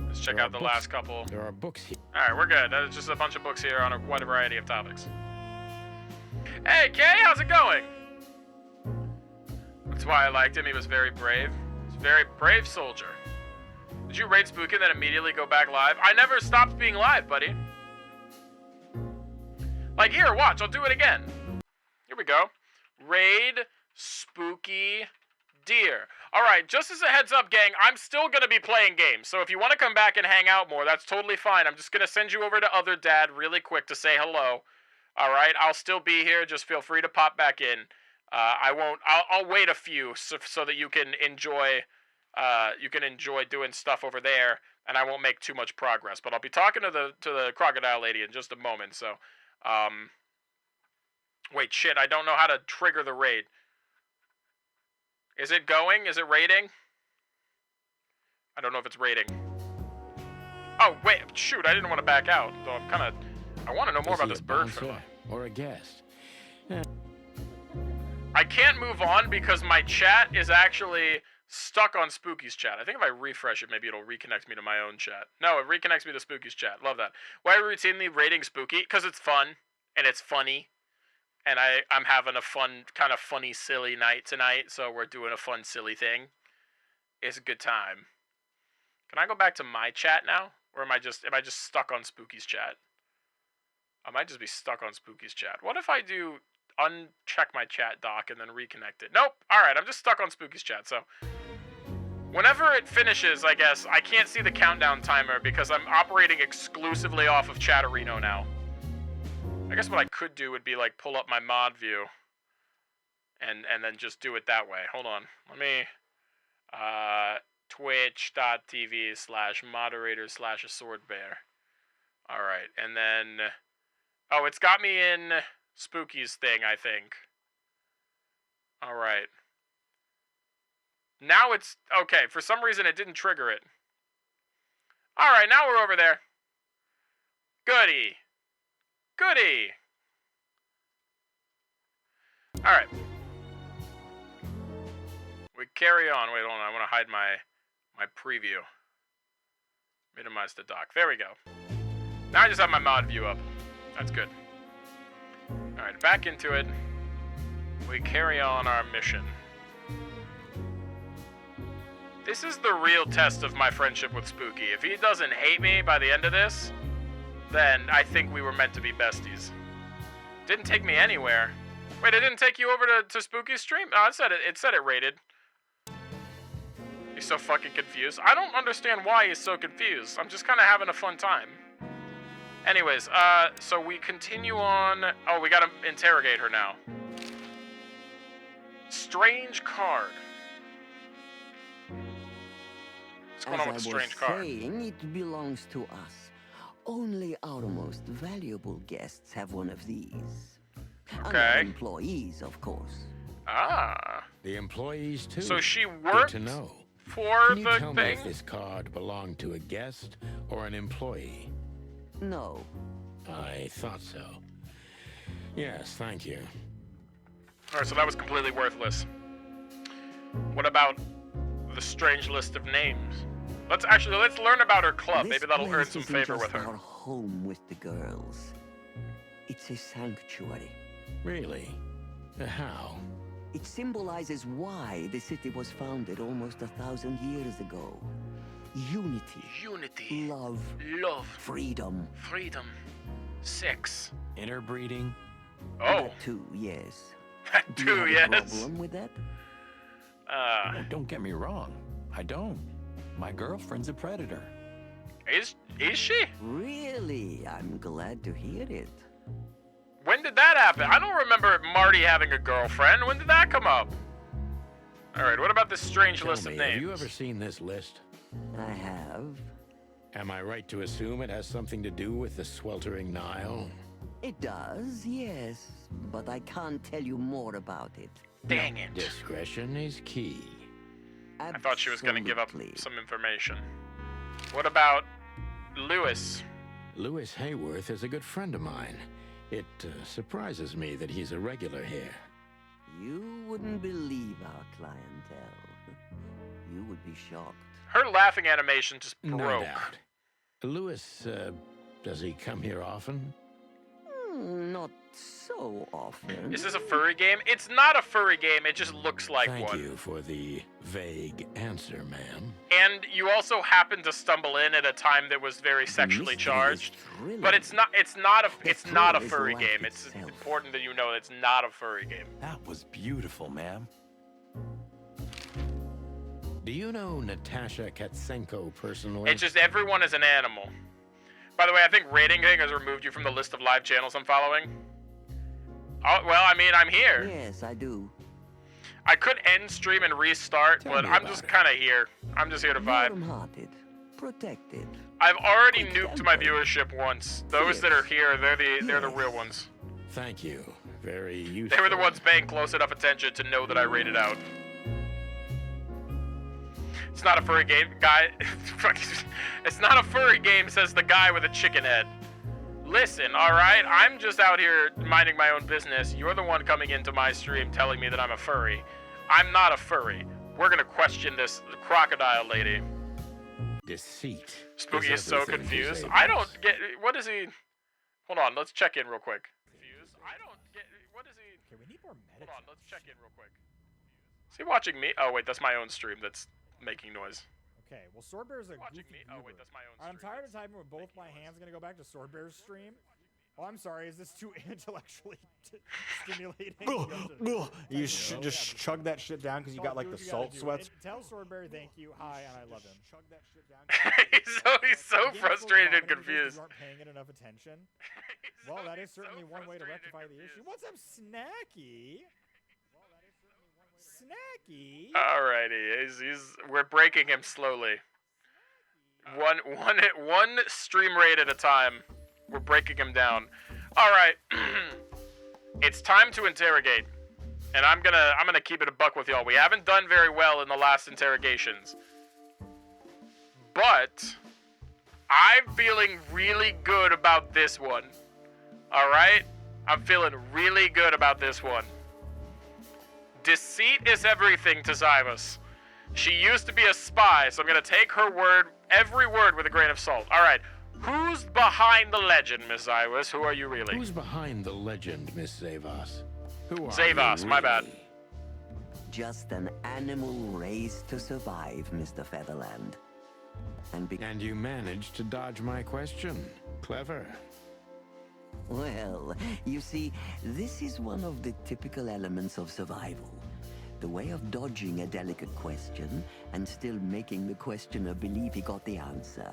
Let's check out the last couple. There are books here. Alright, we're good. There's just a bunch of books here on a wide variety of topics. Hey, Kay, how's it going? That's why I liked him. He was very brave. He's a very brave soldier. Did you raid Spooky and then immediately go back live? I never stopped being live, buddy. Like, here, watch. I'll do it again. Here we go. Raid Spooky Deer. Alright, just as a heads up, gang, I'm still going to be playing games. So if you want to come back and hang out more, that's totally fine. I'm just going to send you over to Other Dad really quick to say hello. Alright, I'll still be here. Just feel free to pop back in. I'll wait a few so that you can enjoy doing stuff over there, and I won't make too much progress. But I'll be talking to the crocodile lady in just a moment. So, wait, shit, I don't know how to trigger the raid. Is it going? Is it raiding? I don't know if it's raiding. Oh wait, shoot, I didn't want to back out. Though I want to know more about this bird fella. Or a guest. Yeah. I can't move on because my chat is actually stuck on Spooky's chat. I think if I refresh it, maybe it'll reconnect me to my own chat. No, it reconnects me to Spooky's chat. Love that. Why are we routinely raiding Spooky? Because it's fun, and it's funny. And I'm having a fun, kind of funny, silly night tonight, so we're doing a fun, silly thing. It's a good time. Can I go back to my chat now? Or am I just stuck on Spooky's chat? I might just be stuck on Spooky's chat. What if I do uncheck my chat dock and then reconnect it? Nope. Alright, I'm just stuck on Spooky's chat, so... Whenever it finishes, I guess, I can't see the countdown timer because I'm operating exclusively off of Chatterino now. I guess what I could do would be, like, pull up my mod view and then just do it that way. Hold on. Let me... twitch.tv/moderator/aSwordBear. Alright, and then... Oh, it's got me in Spooky's thing, I think. Alright. Now it's... Okay, for some reason it didn't trigger it. Alright, now we're over there. Goody. Goody. Alright. We carry on. Wait, hold on. I want to hide my preview. Minimize the dock. There we go. Now I just have my mod view up. That's good. Alright, back into it. We carry on our mission. This is the real test of my friendship with Spooky. If he doesn't hate me by the end of this, then I think we were meant to be besties. Didn't take me anywhere. Wait, it didn't take you over to Spooky's stream? Oh, it said it rated. He's so fucking confused. I don't understand why he's so confused. I'm just kind of having a fun time. Anyways, so we continue on. Oh, we gotta interrogate her now. Strange card. What's going on with the strange card? Saying, it belongs to us. Only our most valuable guests have one of these. Okay. Employees, of course. Ah. The employees too. So she Good worked to know. for Can you the tell me thing? if this card belonged to a guest or an employee? No. I thought so. Yes, thank you. Alright, so that was completely worthless. What about the strange list of names? Let's learn about her club. This Maybe that'll earn place some isn't favor just with her. our home with the girls. It's a sanctuary. Really? How? It symbolizes why the city was founded almost 1,000 years ago. Unity. Unity. Love. Love. Freedom. Freedom. Sex. Interbreeding? Oh. That too, yes. That Do too, you have a yes. problem with that? Oh, don't get me wrong. I don't. My girlfriend's a predator. Is she? Really? I'm glad to hear it. When did that happen? I don't remember Marty having a girlfriend. When did that come up? Alright, what about this strange Tell list me, of names? have you ever seen this list? I have. Am I right to assume it has something to do with the Sweltering Nile? It does, yes. But I can't tell you more about it. Dang it. Discretion is key. I thought she was going to give up Absolutely. some information. What about Lewis? Lewis Hayworth is a good friend of mine. It surprises me that he's a regular here. You wouldn't believe our clientele. You would be shocked. Her laughing animation just broke. No doubt. Lewis, does he come here often? Not so often. Is this a furry game? It's not a furry game, it just looks like one. Thank you for the vague answer, ma'am. And you also happened to stumble in at a time that was very sexually charged. But it's not a furry game. It's important that you know it's not a furry game. That was beautiful, ma'am. Do you know Natasha Katsenko personally? It's just everyone is an animal. By the way, I think Rating King has removed you from the list of live channels I'm following. Oh, well, I mean, I'm here. Yes, I do. I could end stream and restart, but I'm just kind of here. I'm just here to vibe. Warm-hearted, protected. I've already nuked my viewership once. Those that are here, they're the real ones. Thank you. Very useful. They were the ones paying close enough attention to know that I rated out. It's not a furry game, guy. It's not a furry game, says the guy with a chicken head. Listen, alright? I'm just out here minding my own business. You're the one coming into my stream telling me that I'm a furry. I'm not a furry. We're gonna question this crocodile lady. Deceit. Spooky is so confused. I don't get... What is he... Hold on, let's check in real quick. Confused? I don't get... What is he... Okay, we need more meditation. Hold on, let's check in real quick. Is he watching me? Oh, wait, that's my own stream that's making noise. Okay, well, SwordBear is a Watching goofy me? Oh, wait, that's my own I'm stream. tired of typing with both my hands. Gonna go back to SwordBear's stream. Oh, I'm sorry. Is this too intellectually stimulating? You should just chug that shit down because you got like the salt sweats. Tell SwordBear thank you. Hi, and I love him. Chug that shit down. he's so frustrated and confused. You aren't paying it enough attention. Well, that is certainly one way to rectify the issue. What's up, Snacky? Snacky. Alrighty, we're breaking him slowly. One stream rate at a time. We're breaking him down. All right, it's time to interrogate, and I'm gonna keep it a buck with y'all. We haven't done very well in the last interrogations, but I'm feeling really good about this one. All right, I'm feeling really good about this one. Deceit is everything to Zaiwass. She used to be a spy, so I'm gonna take her word, every word, with a grain of salt. All right. Who's behind the legend, Miss Zaiwass? Who are you really? Who's behind the legend, Miss Zaiwass? Who are Zaiwass, you my really? bad. Just an animal raised to survive, Mr. Featherland. And you managed to dodge my question. Clever. Well, you see, this is one of the typical elements of survival. The way of dodging a delicate question and still making the questioner believe he got the answer.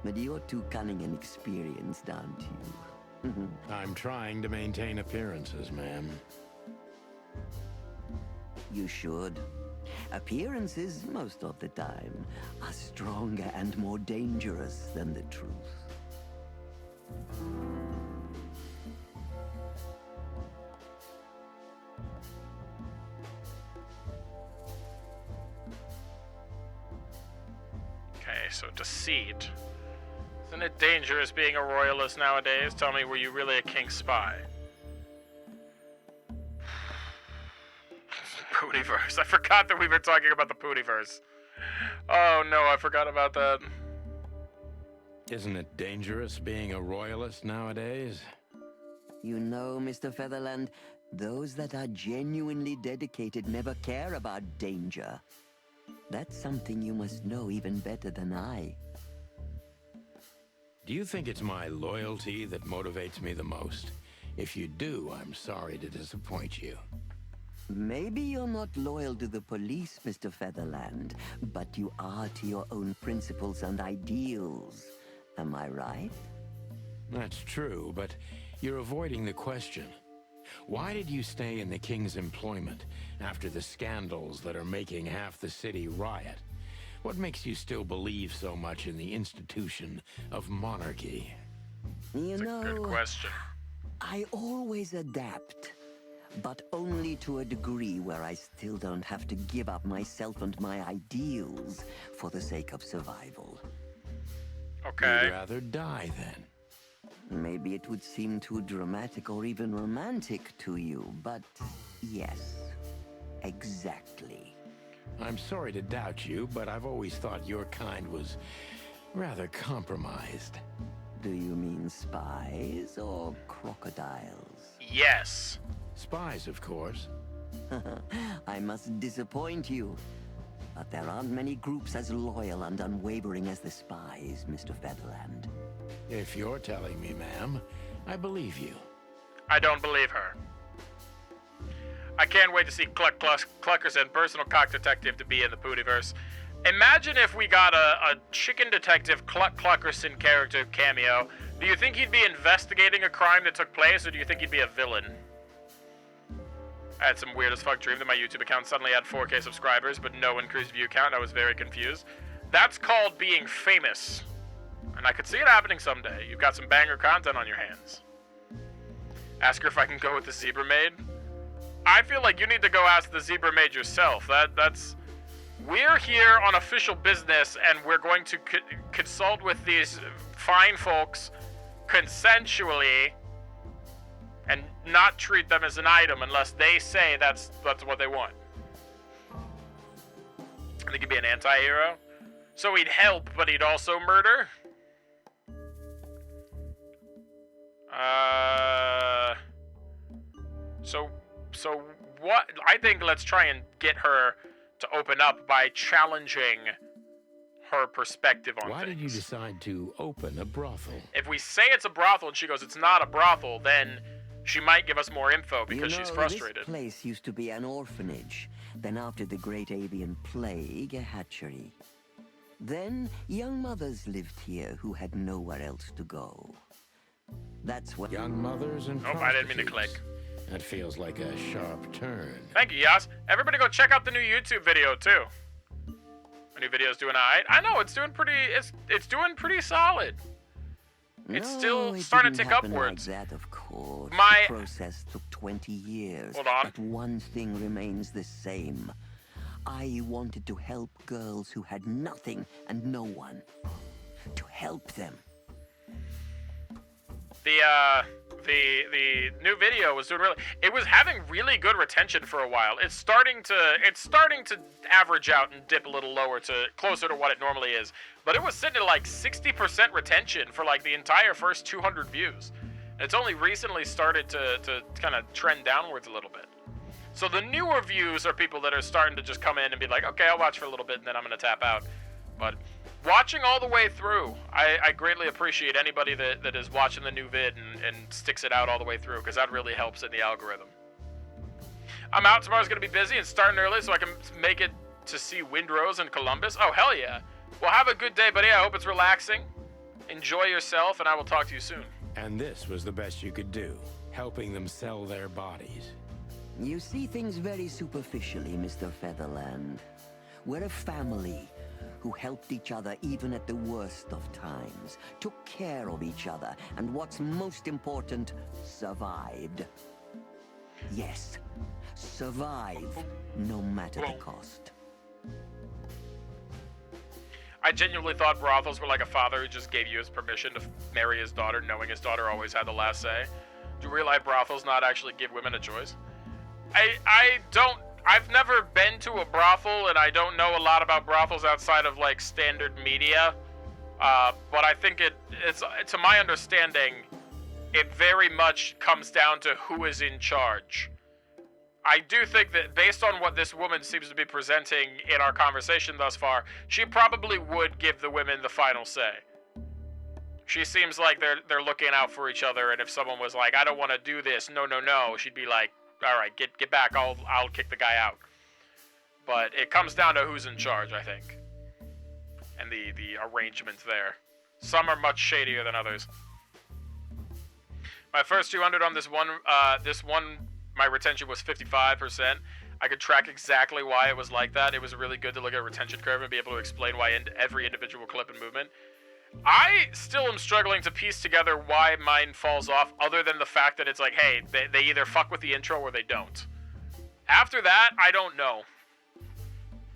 But you're too cunning and experienced, aren't you? I'm trying to maintain appearances, ma'am. You should. Appearances, most of the time, are stronger and more dangerous than the truth. Okay, so deceit. Isn't it dangerous being a royalist nowadays? Tell me, were you really a king spy? Pootyverse. I forgot that we were talking about the Pootyverse. Oh no, I forgot about that. Isn't it dangerous being a royalist nowadays? You know, Mr. Featherland, those that are genuinely dedicated never care about danger. That's something you must know even better than I. Do you think it's my loyalty that motivates me the most? If you do, I'm sorry to disappoint you. Maybe you're not loyal to the police, Mr. Featherland, but you are to your own principles and ideals. Am I right? That's true, but you're avoiding the question. Why did you stay in the king's employment after the scandals that are making half the city riot? What makes you still believe so much in the institution of monarchy? You know, Good question. I always adapt, but only to a degree where I still don't have to give up myself and my ideals for the sake of survival. Okay. You'd rather die then. Maybe it would seem too dramatic or even romantic to you, but yes, exactly. I'm sorry to doubt you, but I've always thought your kind was rather compromised. Do you mean spies or crocodiles? Yes. Spies, of course. I must disappoint you, but there aren't many groups as loyal and unwavering as the spies, Mr. Featherland. If you're telling me, ma'am, I believe you. I don't believe her. I can't wait to see Cluckerson, personal cock detective, to be in the Pootyverse. Imagine if we got a chicken detective Cluckerson character cameo. Do you think he'd be investigating a crime that took place, or do you think he'd be a villain? I had some weird as fuck dream that my YouTube account suddenly had 4K subscribers, but no increased view count. I was very confused. That's called being famous. And I could see it happening someday. You've got some banger content on your hands. Ask her if I can go with the Zebra Maid. I feel like you need to go ask the Zebra Maid yourself. That's... We're here on official business, and we're going to consult with these fine folks consensually and not treat them as an item unless they say that's what they want. I think he'd be an anti-hero. So he'd help, but he'd also murder? So what? I think let's try and get her to open up by challenging her perspective on Why things. did you decide to open a brothel? If we say it's a brothel and she goes, it's not a brothel, then she might give us more info because she's frustrated. This place used to be an orphanage. Then after the Great Avian Plague, a hatchery. Then young mothers lived here who had nowhere else to go. That's what... Young mothers and Nope, I didn't mean to prostitutes. click. That feels like a sharp turn. Thank you, Yas. Everybody go check out the new YouTube video, too. The new video's doing alright. I know, it's doing pretty... It's doing pretty solid. It's still starting to tick upwards. Like that, of course. My The process took 20 years. Hold on. But one thing remains the same. I wanted to help girls who had nothing and no one. To help them. The new video was doing really... It was having really good retention for a while. It's starting to average out and dip a little lower to closer to what it normally is. But it was sitting at like 60% retention for like the entire first 200 views. It's only recently started to kind of trend downwards a little bit. So the newer views are people that are starting to just come in and be like, okay, I'll watch for a little bit and then I'm going to tap out. But watching all the way through, I greatly appreciate anybody that is watching the new vid and sticks it out all the way through, because that really helps in the algorithm. I'm out. Tomorrow's going to be busy and starting early so I can make it to see Windrose and Columbus. Oh, hell yeah. Well, have a good day, buddy. I hope it's relaxing. Enjoy yourself, and I will talk to you soon. And this was the best you could do, helping them sell their bodies. You see things very superficially, Mr. Featherland. We're a family who helped each other even at the worst of times, took care of each other, and what's most important, survived. Yes, survive, no matter the cost. I genuinely thought brothels were like a father who just gave you his permission to marry his daughter, knowing his daughter always had the last say. Do you realize brothels not actually give women a choice? I've never been to a brothel, and I don't know a lot about brothels outside of like standard media. But I think it's to my understanding, it very much comes down to who is in charge. I do think that based on what this woman seems to be presenting in our conversation thus far, she probably would give the women the final say. She seems like they're looking out for each other, and if someone was like, I don't want to do this, no, she'd be like, all right, get back, I'll kick the guy out. But it comes down to who's in charge, I think. And the arrangements there. Some are much shadier than others. My first 200 on this one, my retention was 55%. I could track exactly why it was like that. It was really good to look at a retention curve and be able to explain why every individual clip and movement. I still am struggling to piece together why mine falls off, other than the fact that it's like, hey, they either fuck with the intro or they don't. After that, I don't know.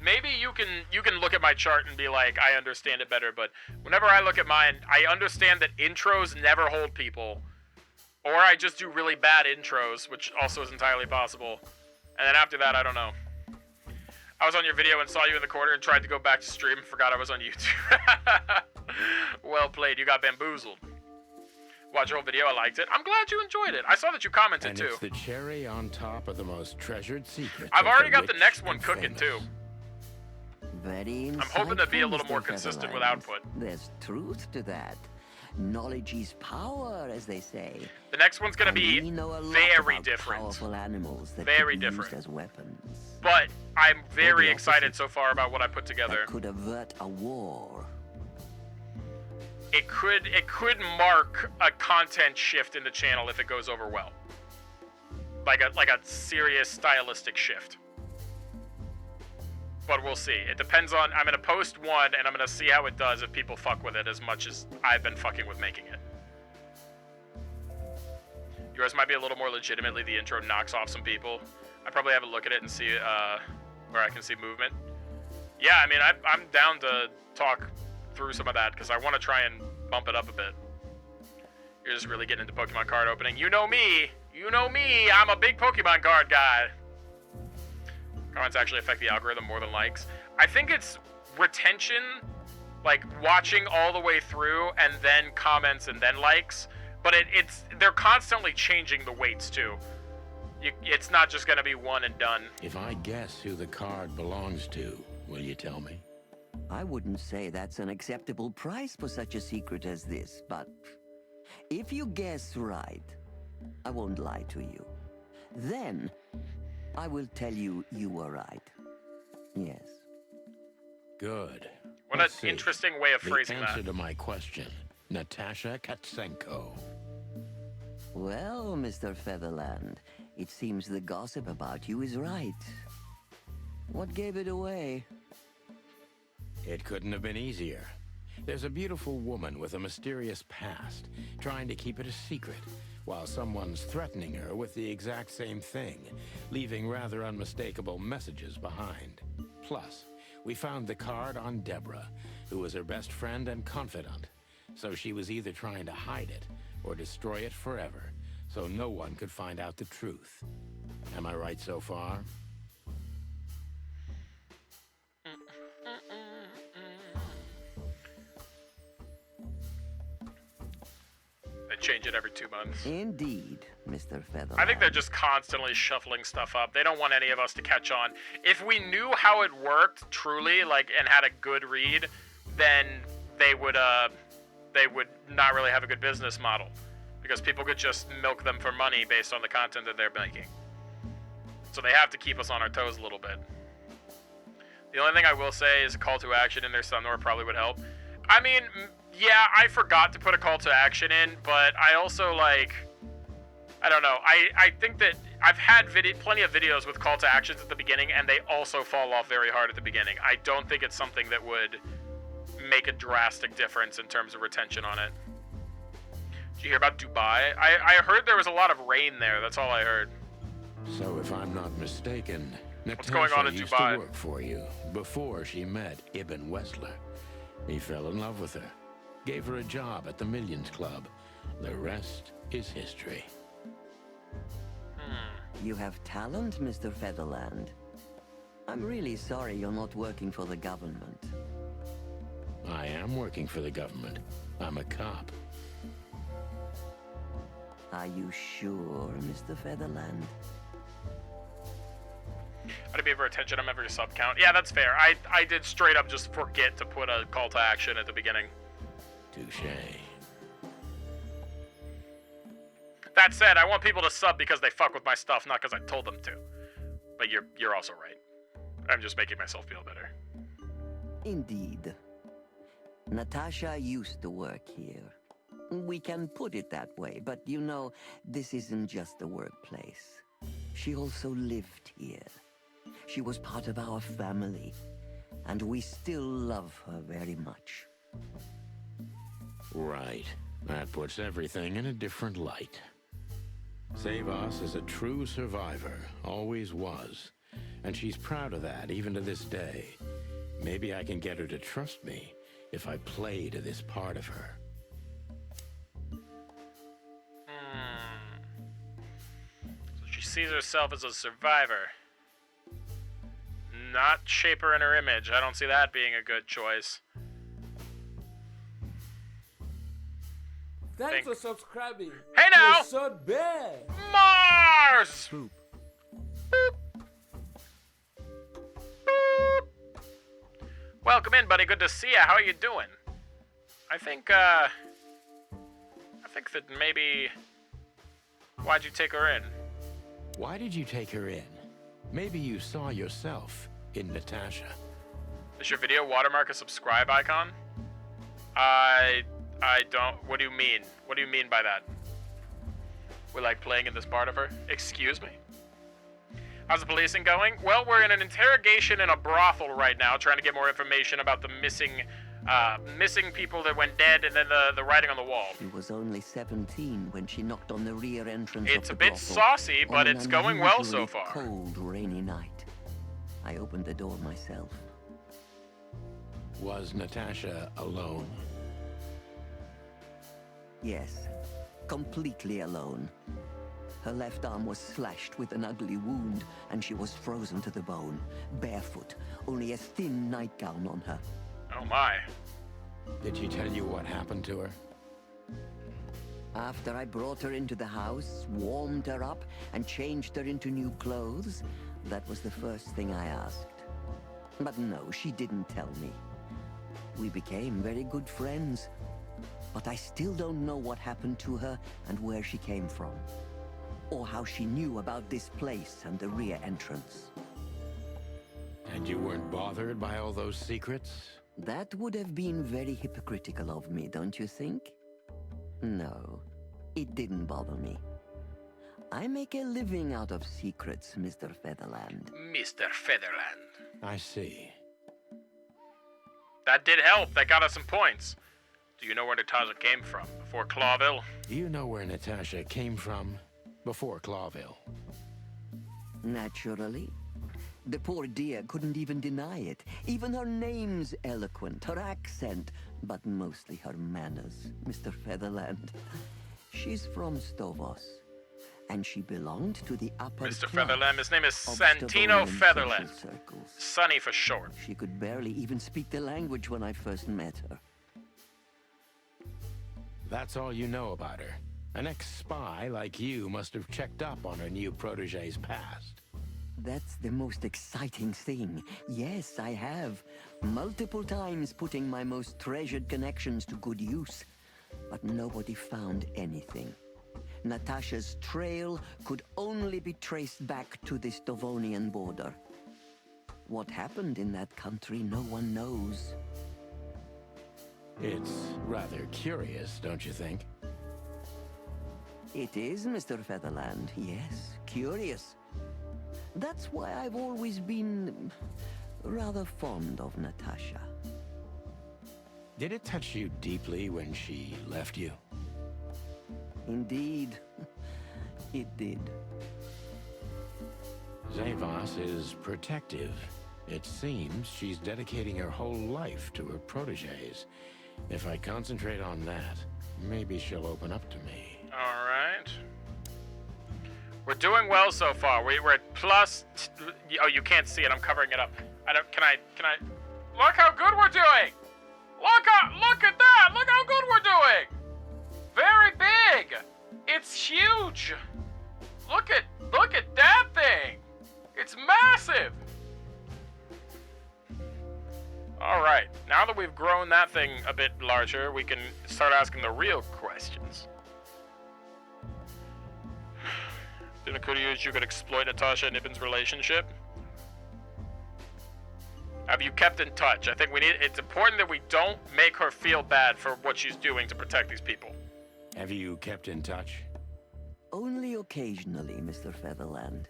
maybe you can look at my chart and be like, I understand it better, but whenever I look at mine, I understand that intros never hold people. Or I just do really bad intros, which also is entirely possible. And then after that, I don't know. I was on your video and saw you in the corner and tried to go back to stream and forgot I was on YouTube. Well played, you got bamboozled. Watch your whole video, I liked it. I'm glad you enjoyed it. I saw that you commented and too. It's the cherry on top of the most treasured secret. I've already got the next one cooking too. Very I'm hoping to be a little insightful, more Mr. consistent with Featherland. output. There's truth to that. Knowledge is power, as they say. The next one's gonna And be we know a lot very about different. Powerful animals that Very could be different. used as weapons. But I'm very the excited so far about what I put together. That could avert a war. It could mark a content shift in the channel if it goes over well. Like a serious stylistic shift. But we'll see. It depends on, I'm gonna post one and I'm gonna see how it does if people fuck with it as much as I've been fucking with making it. Yours might be a little more legitimately the intro knocks off some people. I probably have a look at it and see where I can see movement. Yeah, I mean, I'm down to talk through some of that because I want to try and bump it up a bit. You're just really getting into Pokemon card opening. You know me, I'm a big Pokemon card guy. Comments actually affect the algorithm more than likes. I think it's retention, like watching all the way through and then comments and then likes, but they're constantly changing the weights too. It's not just gonna be one and done. If I guess who the card belongs to, will you tell me? I wouldn't say that's an acceptable price for such a secret as this, but if you guess right, I won't lie to you. Then, I will tell you you were right. Yes. Good. What Let's an see. interesting way of phrasing The answer that. to my question, Natasha Katsenko. Well, Mr. Featherland, it seems the gossip about you is right. What gave it away? It couldn't have been easier. There's a beautiful woman with a mysterious past, trying to keep it a secret, while someone's threatening her with the exact same thing, leaving rather unmistakable messages behind. Plus, we found the card on Deborah, who was her best friend and confidant, so she was either trying to hide it or destroy it forever, so no one could find out the truth. Am I right so far? They change it every 2 months. Indeed, Mr. Featherland. I think they're just constantly shuffling stuff up. They don't want any of us to catch on. If we knew how it worked truly, like, and had a good read, then they would not really have a good business model, because people could just milk them for money based on the content that they're making. So they have to keep us on our toes a little bit. The only thing I will say is a call to action in there somewhere probably would help. I mean, yeah, I forgot to put a call to action in, but I also, like, I don't know. I think that I've had plenty of videos with call to actions at the beginning, and they also fall off very hard at the beginning. I don't think it's something that would make a drastic difference in terms of retention on it. Did you hear about Dubai? I heard there was a lot of rain there. That's all I heard. So if I'm not mistaken, What's Natasha going on in used Dubai? to work for you before she met Ibn Wessler. He fell in love with her, gave her a job at the Millions Club. The rest is history. You have talent, Mr. Featherland. I'm really sorry you're not working for the government. I am working for the government. I'm a cop. Are you sure, Mr. Featherland? How to be for attention on every sub count. Yeah, that's fair. I did straight up just forget to put a call to action at the beginning. Touché. That said, I want people to sub because they fuck with my stuff, not because I told them to. But you're also right. I'm just making myself feel better. Indeed. Natasha used to work here. We can put it that way, but you know, this isn't just a workplace. She also lived here. She was part of our family, and we still love her very much. Right. That puts everything in a different light. Zaiwass is a true survivor, always was. And she's proud of that, even to this day. Maybe I can get her to trust me if I play to this part of her. So she sees herself as a survivor. Not shape her in her image. I don't see that being a good choice. Thanks for subscribing. Hey now! aSwordBear. Mars! Boop. Welcome in, buddy. Good to see ya. How are you doing? I think that maybe... Why'd you take her in? Why did you take her in? Maybe you saw yourself in Natasha. Is your video watermark a subscribe icon? I don't... What do you mean? What do you mean by that? We like playing in this part of her? Excuse me? How's the policing going? Well, we're in an interrogation in a brothel right now, trying to get more information about the missing people that went dead, and then the writing on the wall. She was only 17 when she knocked on the rear entrance It's of a the bit brothel saucy, on but an it's going well so unusually far. Cold, rainy night. I opened the door myself. Was Natasha alone? Yes, completely alone. Her left arm was slashed with an ugly wound, and she was frozen to the bone, barefoot, only a thin nightgown on her. Oh my. Did she tell you what happened to her? After I brought her into the house, warmed her up, and changed her into new clothes, that was the first thing I asked. But no, she didn't tell me. We became very good friends, but I still don't know what happened to her and where she came from, or how she knew about this place and the rear entrance. And you weren't bothered by all those secrets? That would have been very hypocritical of me, don't you think? No, it didn't bother me. I make a living out of secrets, Mr. Featherland. Mr. Featherland. I see. That did help. That got us some points. Do you know where Natasha came from? Before Clawville? Do you know where Natasha came from before Clawville? Naturally. The poor dear couldn't even deny it. Even her name's eloquent, her accent, but mostly her manners, Mr. Featherland. She's from Zaiwass, and she belonged to the upper Mr. class Featherland. His name is of Santino Stavonian Featherland. social circles. Sonny for short. She could barely even speak the language when I first met her. That's all you know about her. An ex-spy like you must have checked up on her new protege's past. That's the most exciting thing. Yes, I have. Multiple times putting my most treasured connections to good use. But nobody found anything. Natasha's trail could only be traced back to the Stavonian border. What happened in that country, no one knows. It's rather curious, don't you think? It is, Mr. Featherland. Yes, curious. That's why I've always been rather fond of Natasha. Did it touch you deeply when she left you? Indeed, it did. Zaiwass is protective. It seems she's dedicating her whole life to her proteges. If I concentrate on that, maybe she'll open up to me. All right. We're doing well so far. We're at plus... Oh, you can't see it. I'm covering it up. Can I... Look how good we're doing! Look at that! Look how good we're doing! Very big! It's huge! Look at that thing! It's massive! Alright, now that we've grown that thing a bit larger, we can start asking the real questions. Didn't occur to you that you could exploit Natasha and Ibn's relationship? Have you kept in touch? I think it's important that we don't make her feel bad for what she's doing to protect these people. Have you kept in touch? Only occasionally, Mr. Featherland.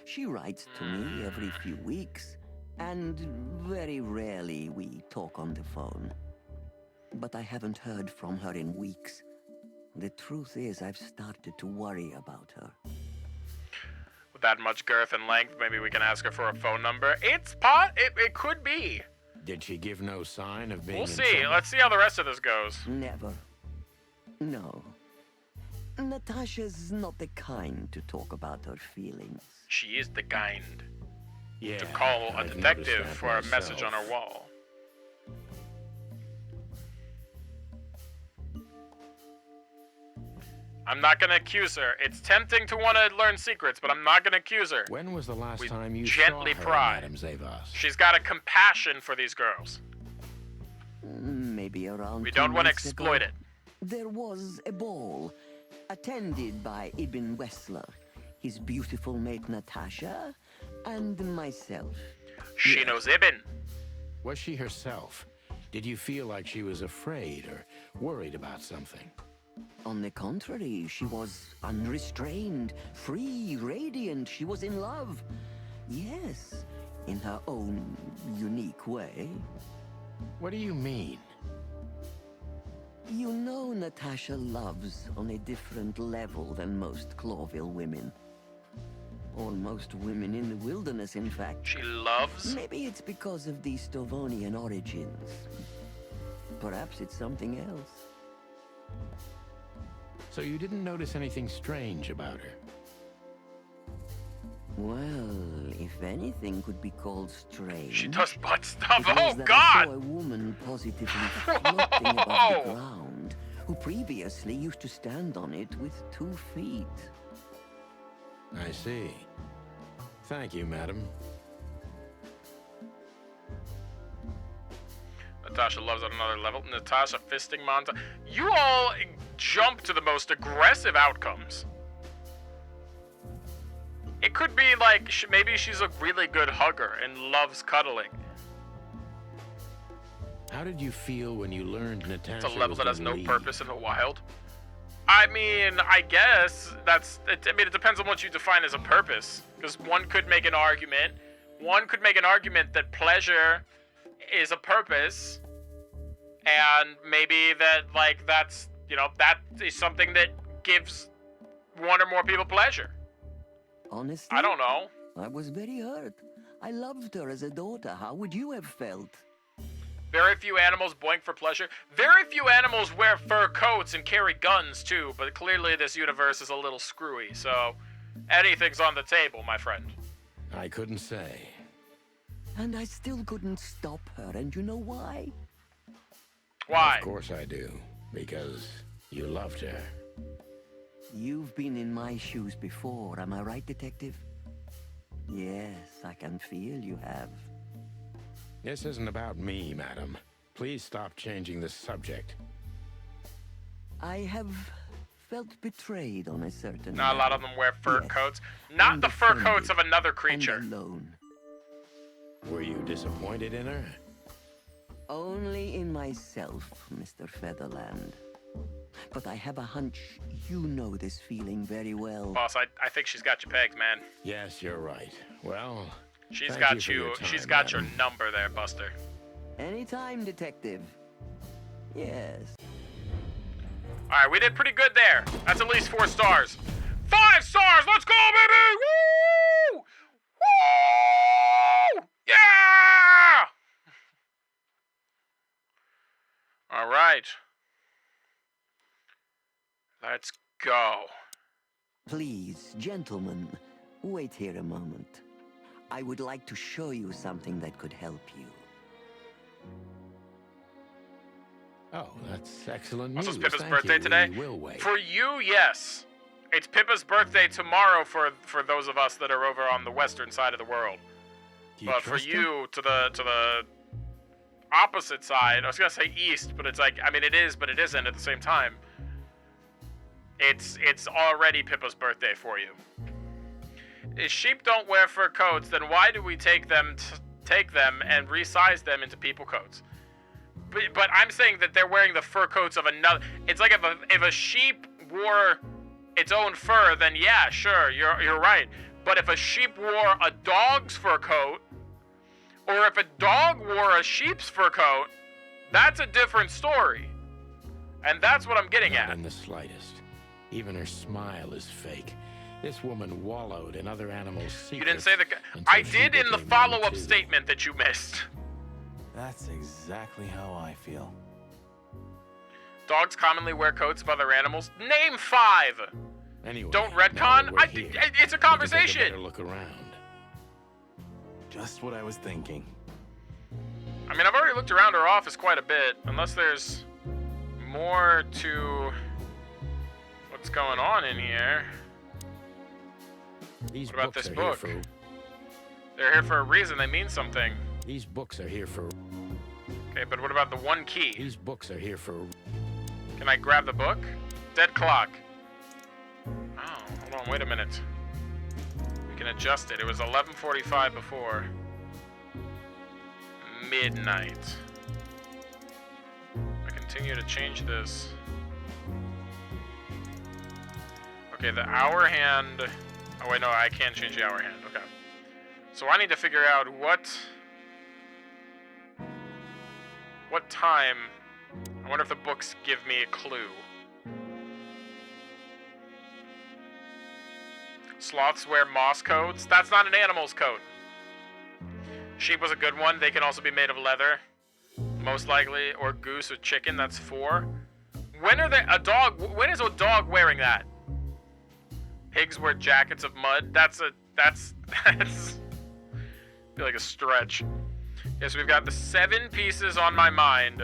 She writes to me every few weeks, and very rarely we talk on the phone. But I haven't heard from her in weeks. The truth is, I've started to worry about her. with that much girth and length. Maybe we can ask her for a phone number. It could be. Did she give no sign of being We'll in see. trouble? Let's see how the rest of this goes. Never. No. Natasha's not the kind to talk about her feelings. She is the kind Yeah, to call a I've detective noticed that for a message on myself. her wall. I'm not gonna accuse her. It's tempting to want to learn secrets, but I'm not gonna accuse her. When was the last We time you gently saw her, pry. Madam Zaiwass? She's got a compassion for these girls. Maybe around We 2 don't want to months exploit ago, it. There was a ball attended by Ibn Wessler, his beautiful mate Natasha, and myself. She knows Ibn. Was she herself? Did you feel like she was afraid or worried about something? On the contrary, she was unrestrained, free, radiant. She was in love. Yes, in her own unique way. What do you mean? You know Natasha loves on a different level than most Clawville women. Or most women in the wilderness, in fact. She loves? Maybe it's because of the Stovonian origins. Perhaps it's something else. So you didn't notice anything strange about her? Well, if anything could be called strange... She does butt stuff. it was Oh, that I saw God! a woman positively floating above the ground, who previously used to stand on it with 2 feet. I see. Thank you, madam. Natasha loves at another level. Natasha fisting montage. You all jump to the most aggressive outcomes. It could be like, maybe she's a really good hugger and loves cuddling. How did you feel when you learned Natasha It's a level was that has gonna no leave? purpose in the wild. I mean, I guess it depends on what you define as a purpose. Because one could make an argument. One could make an argument that pleasure is a purpose. And maybe that, like, that's, you know, that is something that gives one or more people pleasure. Honestly, I don't know. I was very hurt. I loved her as a daughter. How would you have felt? Very few animals boink for pleasure. Very few animals wear fur coats and carry guns, too. But clearly this universe is a little screwy, so anything's on the table, my friend. I couldn't say. And I still couldn't stop her, and you know why? Why? Of course I do. Because you loved her. You've been in my shoes before, am I right, Detective? Yes, I can feel you have. This isn't about me, madam. Please stop changing the subject. I have felt betrayed on a certain Not a lot of them wear fur Yes. coats. Not the fur Offended coats of another and creature. alone. Were you disappointed in her? Only in myself, Mr. Featherland. But I have a hunch you know this feeling very well. Boss, I think she's got you pegged, man. Yes, you're right. Well, She's thank got you for you. your time, She's got your madam. number there, Buster. Anytime, Detective. Yes. All right, we did pretty good there. That's at least 4 stars. 5 stars. Let's go, baby! Woo! Woo! Yeah! All right. Let's go. Please, gentlemen, wait here a moment. I would like to show you something that could help you. Oh, that's excellent Also, news. it's Pippa's Thank birthday you. today. We will wait. For you, yes. It's Pippa's birthday tomorrow for those of us that are over on the western side of the world. Do you But for trust her? you, to the opposite side, I was gonna say east, but it's like, I mean, it is, but it isn't at the same time. It's already Pippa's birthday for you. If sheep don't wear fur coats, then why do we take them and resize them into people coats? But I'm saying that they're wearing the fur coats of another. It's like if a sheep wore its own fur, then yeah, sure, you're right. But if a sheep wore a dog's fur coat, or if a dog wore a sheep's fur coat, that's a different story. And that's what I'm getting Not at. in the slightest. Even her smile is fake. This woman wallowed in other animals' secrets. You didn't say the. until I she did in the became one follow-up too. statement that you missed. That's exactly how I feel. Dogs commonly wear coats of other animals. Name 5. Anyway, Don't now retcon. that we're here, It's a we can take a conversation. better look around. Just what I was thinking. I mean, I've already looked around her office quite a bit. Unless there's more to what's going on in here. These What about books this are here book? for. They're here for a reason. They mean something. These books are here for. Okay, but what about the one key? These books are here for. Can I grab the book? Dead clock. Oh, hold on. Wait a minute. We can adjust it. It was 11:45 before. Midnight. I continue to change this. Okay, the hour hand. Oh wait, no, I can't change the hour hand. Okay. So I need to figure out what time. I wonder if the books give me a clue. Sloths wear moss coats. That's not an animal's coat. Sheep was a good one. They can also be made of leather, most likely, or goose or chicken. That's 4. When are they a dog? When is a dog wearing that? Pigs wear jackets of mud. That's feel like a stretch. Yes, we've got the 7 pieces on my mind.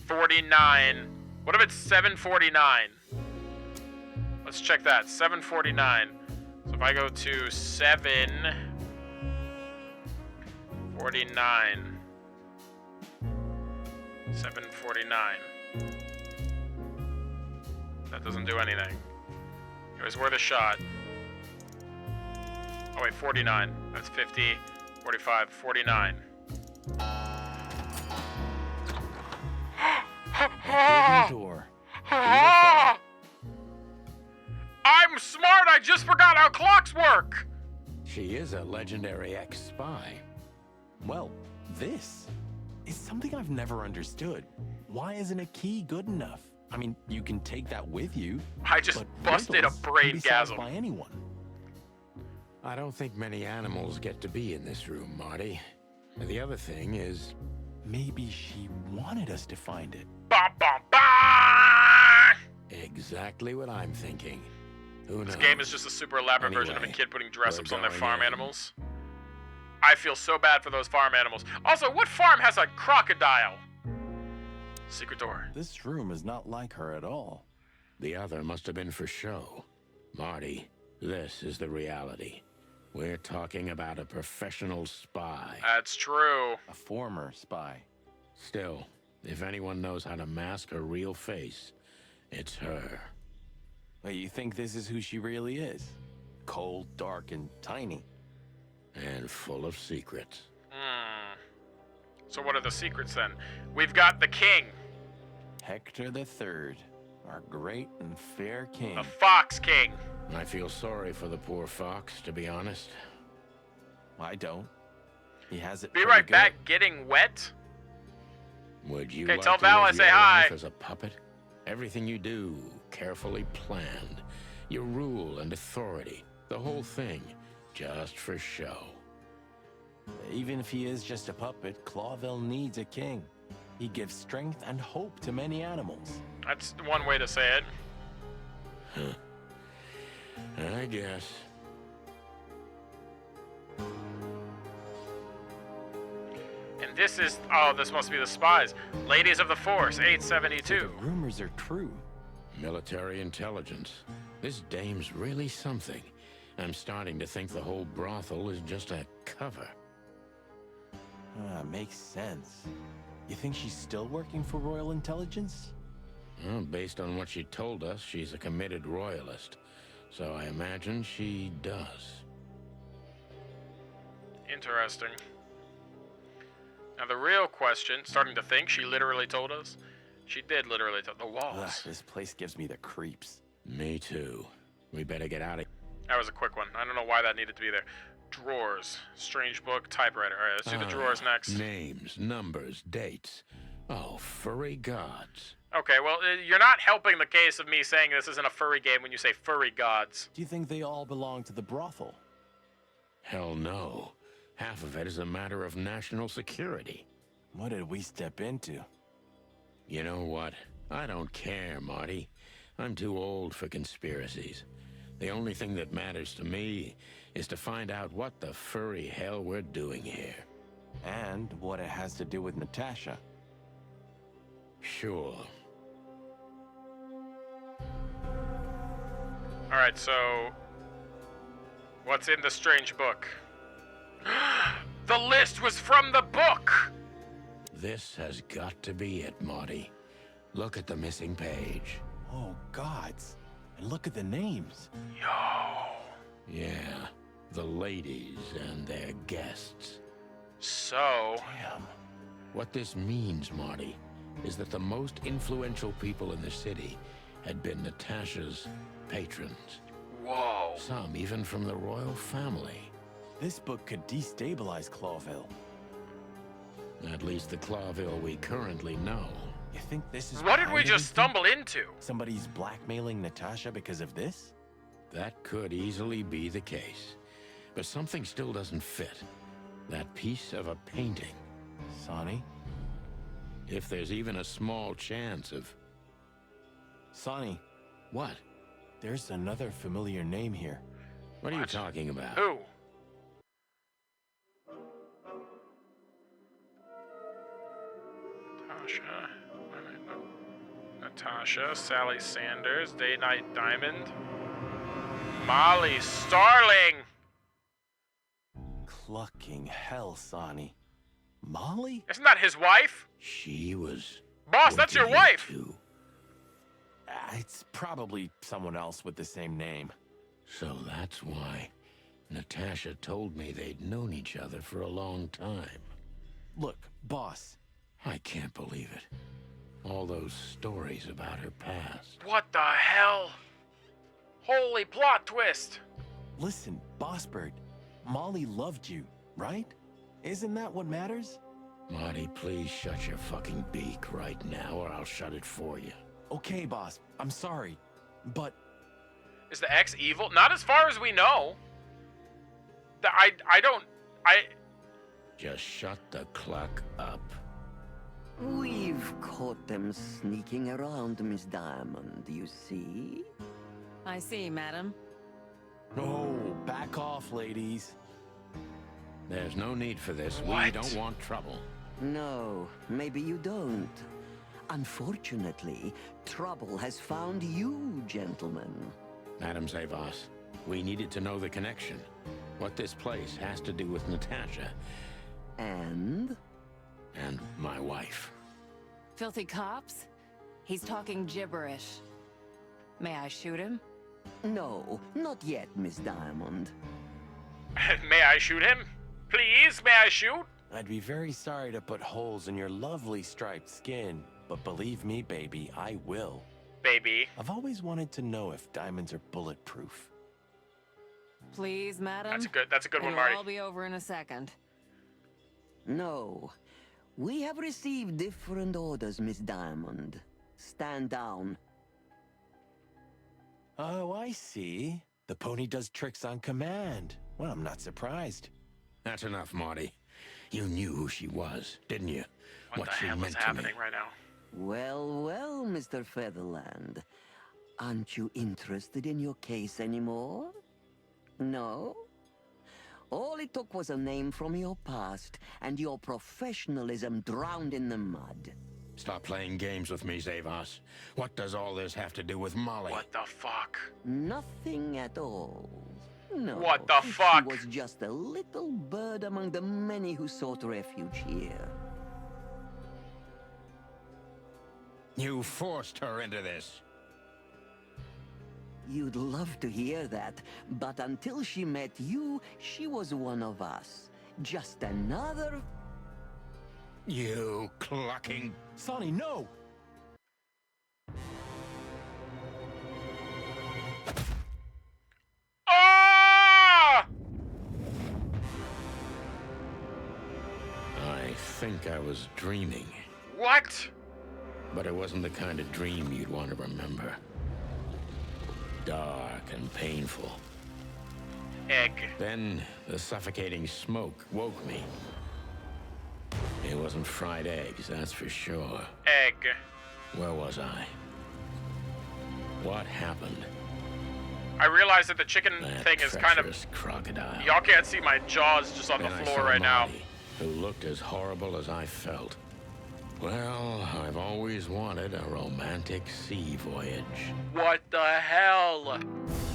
49. What if it's 749? Let's check that. 749. So if I go to 749. 749. That doesn't do anything. It was worth a shot. Oh wait, 49. That's 50, 45, 49. Hidden door. I'm smart, I just forgot how clocks work! She is a legendary ex-spy. Well, this is something I've never understood. Why isn't a key good enough? I mean, you can take that with you. I just but busted a riddles can be solved braingasm. by anyone. I don't think many animals get to be in this room, Marty. And the other thing is, maybe she wanted us to find it. Bum, bum, bum! exactly what I'm thinking. Who knows? This game is just a super elaborate version of a Anyway, kid putting dress-ups we're on their going farm in. animals. I feel so bad for those farm animals. Also, what farm has a crocodile? Secret door. This room is not like her at all. The other must have been for show. Marty, this is the reality. We're talking about a professional spy. That's true. A former spy. Still, if anyone knows how to mask her real face, it's her. Wait, you think this is who she really is? Cold, dark, and tiny. And full of secrets. So what are the secrets then? We've got the king. Hector III, our great and fair king. The Fox King. I feel sorry for the poor fox, to be honest. I don't. He has it Be pretty right good. back. Getting wet. Would you Okay, like tell to Val live I say your hi. life as a puppet? Everything you do, carefully planned. Your rule and authority. The whole thing, just for show. Even if he is just a puppet, Clawville needs a king. He gives strength and hope to many animals. That's one way to say it. I guess. And this is, oh, this must be the spies. Ladies of the Force, 872. The rumors are true. Military intelligence. This dame's really something. I'm starting to think the whole brothel is just a cover. Makes sense. You think she's still working for Royal Intelligence? Well, based on what she told us, she's a committed royalist. So I imagine she does. Interesting. Now the real question, starting to think, she literally told us. She did literally tell the walls. Ugh, this place gives me the creeps. Me too. We better get out of That was a quick one. I don't know why that needed to be there. Drawers. Strange book, typewriter. All right, let's do the drawers next. Names, numbers, dates. Oh, furry gods. Okay, well, you're not helping the case of me saying this isn't a furry game when you say furry gods. Do you think they all belong to the brothel? Hell no. Half of it is a matter of national security. What did we step into? You know what? I don't care, Marty. I'm too old for conspiracies. The only thing that matters to me is to find out what the furry hell we're doing here. And what it has to do with Natasha. Sure. Alright, so... what's in the strange book? The list was from the book! This has got to be it, Marty. Look at the missing page. Oh, gods. And look at the names. Yo. Yeah, the ladies and their guests. So... Damn. What this means, Marty, is that the most influential people in the city had been Natasha's patrons. Whoa. Some even from the royal family. This book could destabilize Clawville. At least the Clawville we currently know. You think this is What did we behind just everything? stumble into? Somebody's blackmailing Natasha because of this? That could easily be the case. But something still doesn't fit. That piece of a painting. Sonny? If there's even a small chance of... Sonny, What? there's another familiar name here. What are you talking about? Who? Natasha, Sally Sanders, Day Night Diamond, Molly Starling! Clucking hell, Sonny. Molly? Isn't that his wife? She was... Boss, that's your working here, wife! too. It's probably someone else with the same name. So that's why Natasha told me they'd known each other for a long time. Look, boss. I can't believe it. All those stories about her past. What the hell? Holy plot twist! Listen, Bossbird. Molly loved you, right? Isn't that what matters? Marty, please shut your fucking beak right now or I'll shut it for you. Okay, boss. I'm sorry. But Is the ex evil? Not as far as we know. I Just shut the clock up. We've caught them sneaking around, Miss Diamond, you see? I see, madam. oh, back off, ladies. There's no need for this. We What? don't want trouble. No, maybe you don't. Unfortunately, trouble has found you, gentlemen. Madam Zaiwass, we needed to know the connection. What this place has to do with Natasha And? and my wife. Filthy cops? He's talking gibberish. May I shoot him? No, not yet, Miss Diamond. may I shoot him? Please, may I shoot? I'd be very sorry to put holes in your lovely striped skin, but believe me, baby, I will. Baby. I've always wanted to know if diamonds are bulletproof. Please, madam. That's a good one, It'll Marty. all be over in a second. No. We have received different orders, Miss Diamond. Stand down. Oh, I see. The pony does tricks on command. Well, I'm not surprised. That's enough, Marty. You knew who she was, didn't you? What the she hell is meant to me. happening right now? Well, well, Mr. Featherland. Aren't you interested in your case anymore? No? All it took was a name from your past, and your professionalism drowned in the mud. Stop playing games with me, Zaiwass. What does all this have to do with Molly? What the fuck? Nothing at all. No. What the fuck? She was just a little bird among the many who sought refuge here. You forced her into this. You'd love to hear that, but until she met you, she was one of us. Just another... You clucking... Sonny, no! Ah! I think I was dreaming. What? But it wasn't the kind of dream you'd want to remember. Dark and painful. Egg. Then the suffocating smoke woke me. It wasn't fried eggs, that's for sure. Egg. Where was I? What happened? I realize that the chicken That thing is kind of... treacherous crocodile. Y'all can't see my jaws just on Then the I floor saw right now. Marty, who looked as horrible as I felt. Well, I've always wanted a romantic sea voyage. What the hell?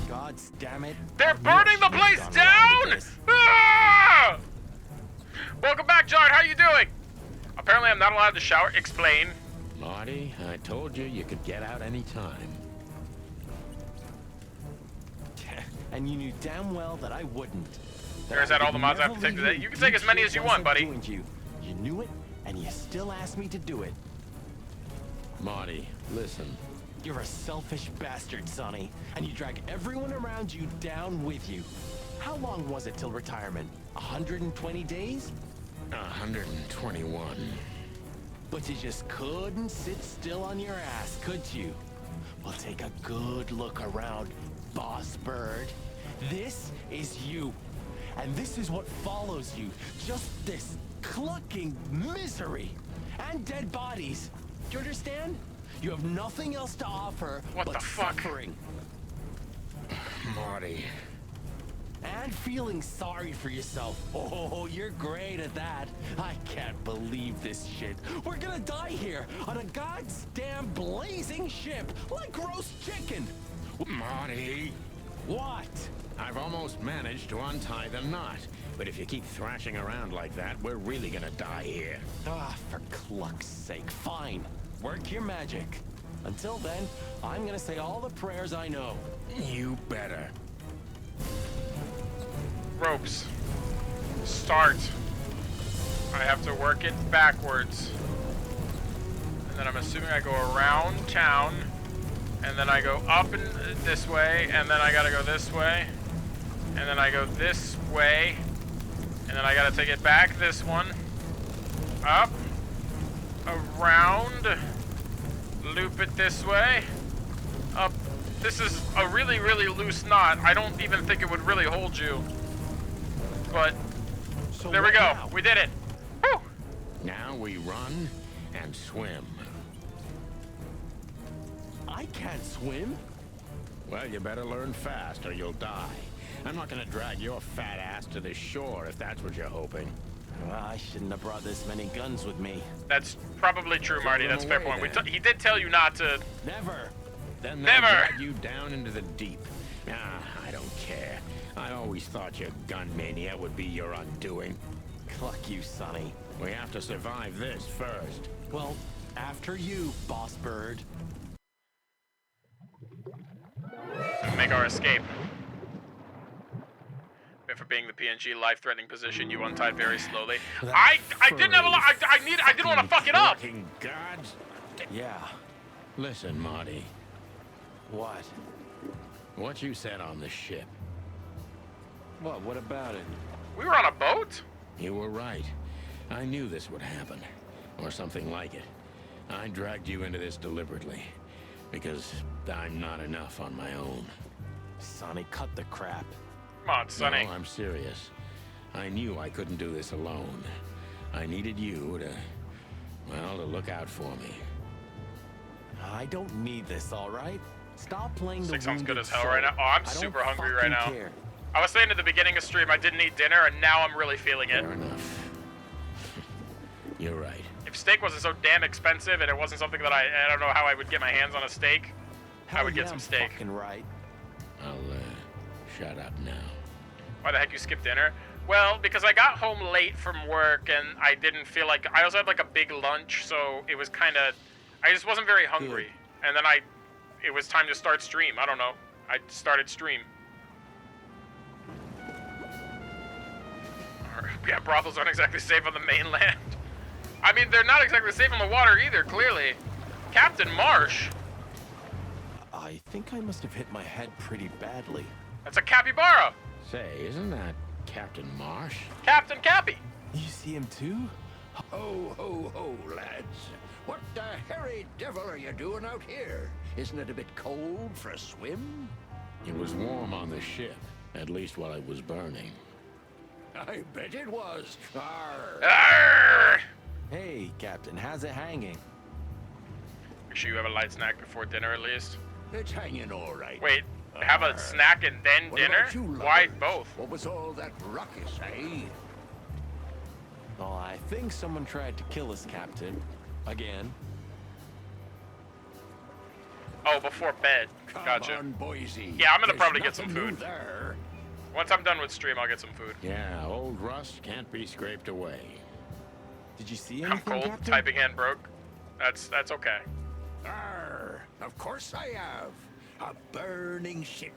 God damn it. They're burning the place down! Ah! Welcome back, John. How you doing? Apparently I'm not allowed to shower. Explain. Marty, I told you you could get out any time. And you knew damn well that I wouldn't. There's that all the mods I have to take today. You can take as many as you want, buddy. You knew it, and you still asked me to do it. Marty, listen. You're a selfish bastard, Sonny, and you drag everyone around you down with you. How long was it till retirement? 120 days? 121. But you just couldn't sit still on your ass, could you? Well, take a good look around, boss bird. This is you. And this is what follows you. Just this clucking misery. And dead bodies. Do you understand? You have nothing else to offer but suffering. Marty. And feeling sorry for yourself. Oh, you're great at that. I can't believe this shit. We're gonna die here on a goddamn blazing ship like roast chicken. Marty. What? I've almost managed to untie the knot. But if you keep thrashing around like that, we're really gonna die here. Ah, for cluck's sake. Fine. Work your magic. Until then, I'm gonna say all the prayers I know. You better. Ropes. Start. I have to work it backwards. And then I'm assuming I go around town. And then I go up and this way. And then I gotta go this way. And then I go this way. And then I gotta take it back this one. Up. Around. Loop it this way. Up. This is a really, really loose knot. I don't even think it would really hold you. But So there we go. now? We did it. Woo! Now we run and swim. I can't swim. Well, you better learn fast or you'll die. I'm not gonna drag your fat ass to the shore if that's what you're hoping. Well, I shouldn't have brought this many guns with me. That's probably true, Marty. That's a fair away, point. then. He did tell you not to. Never. Then Never. they'll drag you down into the deep. Ah, I don't care. I always thought your gun mania would be your undoing. Cluck you, Sonny. We have to survive this first. Well, after you, boss bird. Make our escape. But for being the PNG life-threatening position, you untied very slowly. I didn't have a lot. I didn't want to fuck it up. Fucking gods. Yeah. Listen, Marty. What? What you said on the ship. What about it? We were on a boat? You were right. I knew this would happen. Or something like it. I dragged you into this deliberately. Because I'm not enough on my own. Sonny, cut the crap. Come on, Sonny. No, I'm serious. I knew I couldn't do this alone. I needed you to, well, to look out for me. I don't need this, all right? Stop playing the Steak sounds good wounded as hell soul. right now. Oh, I'm I don't super hungry right fucking now. care. I was saying at the beginning of stream I didn't eat dinner, and now I'm really feeling it. Fair enough. You're right. If steak wasn't so damn expensive and it wasn't something that I don't know how I would get my hands on a steak, I would get some steak. Fucking right. I'll, shut up now. Why the heck you skipped dinner? Well, because I got home late from work and I didn't feel like... I also had like a big lunch, so it was kind of... I just wasn't very hungry. And then it was time to start stream. I don't know. I started stream. Yeah, brothels aren't exactly safe on the mainland. I mean, they're not exactly safe on the water either, clearly. Captain Marsh. I think I must have hit my head pretty badly. That's a capybara. Say, isn't that Captain Marsh? Captain Cappy. You see him too? Ho, ho, ho, lads. What the hairy devil are you doing out here? Isn't it a bit cold for a swim? It was warm on the ship, at least while it was burning. I bet it was. Arr. Arr! Hey, Captain, how's it hanging? Make sure you have a light snack before dinner at least. It's hanging all right. Wait, have a snack and then What dinner? about you Why lovers? both? What was all that ruckus, eh? Oh, I think someone tried to kill us, Captain. Again. Oh, before bed. Come Gotcha. on, Boise. Yeah, I'm gonna There's probably get some nothing new food. there. Once I'm done with stream, I'll get some food. Yeah, old rust can't be scraped away. Did you see I'm anything, cold. Captain? Typing hand broke. That's okay. Arr, of course I have. A burning ship.